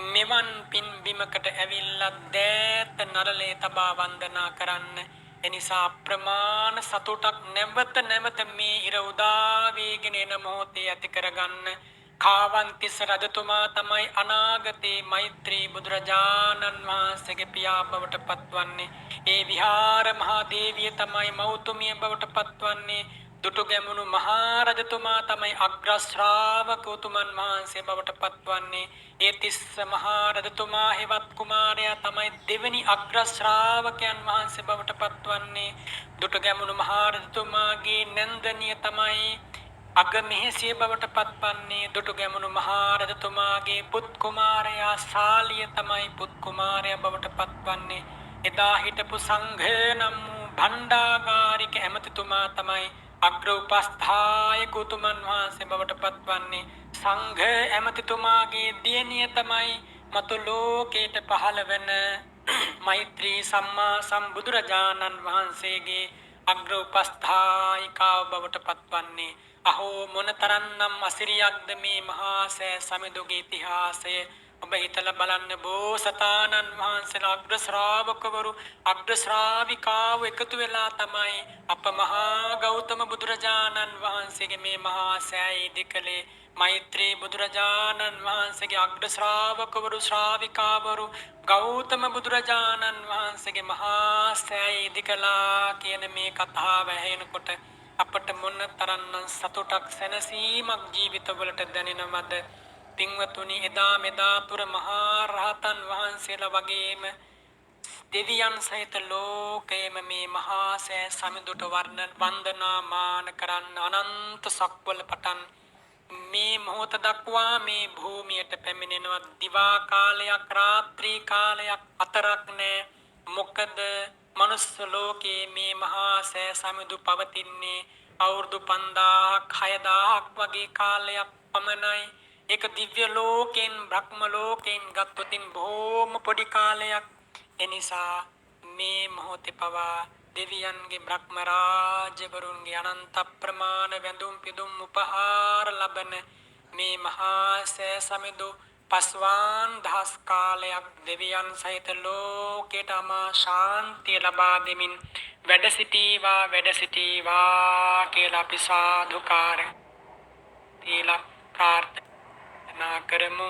මෙවන් පින් බිමකට ඇවිල්ලා දෑත නරලේ තබා වන්දනා කරන්න එනිසා ප්‍රමාණ සතුටක් නැවත නැවත මේ ඉර උදා වේගෙන එන මොහොතේ ඇති කරගන්න කාවන්තිස්ස රජතුමා තමයි අනාගතේ මෛත්‍රී බුදුරජාණන් වහන්සේගේ පියා බවට පත්වන්නේ. ඒ විහාර මහා දේවිය තමයි මෞතුමිය බවට පත්වන්නේ. දුටුගැමුණු මහා රජතුමා තමයි අග්‍ර ශ්‍රාවක උතුමන් වහන්සේ බවට පත්වන්නේ. ඒ තිස්ස මහා රජතුමා හෙවත් කුමාරයා තමයි දෙවෙනි අග්‍ර ශ්‍රාවකයන් වහන්සේ බවට පත්වන්නේ. දුටුගැමුණු මහා රජතුමාගේ නැන්දනිය තමයි අගමෙහෙසිය බවට පත්වන්නේ. දුටුගැමුණු මහා රජතුමාගේ පුත් කුමාරයා ශාලිය තමයි පුත් කුමාරයා බවට පත්වන්නේ. එදා හිටපු සංඝ නම් වූ භණ්ඩාගාරික ඇමතිතුමා තමයි අග්‍ර උපස්ථායක උතුමන් වහන්සේ බවට පත්වන්නේ. සංඝ ඇමතිතුමාගේ දියණිය තමයි මතු ලෝකයට පහළ වෙන මෛත්‍රී සම්මා සම්බුදුරජාණන් වහන්සේගේ අග්‍ර උපස්ථායිකාව බවට පත්වන්නේ. අහෝ මොනතරම්නම් අසිරියක්ද මේ මහා සෑ සමිඳුගේ ඉතිහාසය. ඔබ හිතලා බලන්න බෝසතාණන් වහන්සේලා අග්‍ර ශ්‍රාවකවරු අග්‍ර ශ්‍රාවිකාව එකතු වෙලා තමයි අප මහා ගෞතම බුදුරජාණන් වහන්සේගේ මේ මහා සෑය ඉදිකලේ. මෛත්‍රී බුදුරජාණන් වහන්සේගේ අග්‍ර ශ්‍රාවකවරු ශ්‍රාවිකාවරු ගෞතම බුදුරජාණන් වහන්සේගේ මහා සෑය ඉදිකලා කියන මේ කතාව ඇහෙනකොට අපට මොන තරම්නම් සතුටක් සැනසීමක් ජීවිතවලට දැනෙනවද? පින්වතුනි, එදා මෙදා තුර මහා රහතන් වහන්සේලා වගේම දෙවියන් සහිත ලෝකයේම මේ මහා සෑ සමිඳුට වන්දනා මාන කරන්න අනන්ත සක්වල පටන් මේ මොහොත දක්වා මේ භූමියට පැමිණෙනවා. දිවා කාලයක් රාත්‍රී කාලයක් අතරක් නෑ. මොකද මනුස්ස ලෝකයේ මේ මහා සෑ සමිඳු පවතින්නේ අවුරුදු 5000ක් 6000ක් වගේ කාලයක් පමණයි. ඒක දිව්‍ය ලෝකෙන් බ්‍රහ්ම ලෝකෙන් ගත්තොතින් බොහොම පොඩි කාලයක්. එනිසා මේ මොහොතේ පවා දෙවියන්ගේ බ්‍රහ්ම රාජවරුන්ගේ අනන්ත ප්‍රමාණ වැඳුම් පිදුම් උපහාර ලබන මේ මහා සෑ සමිඳු පස්වාන් දහස් කාලයක් දෙවියන් සහිත ලෝකයට අමා ශාන්තිය ලබා දෙමින් වැඩ සිටීවා කියලා අපි සාදුකාර තියලා ප්‍රාර්ථනා කරමු.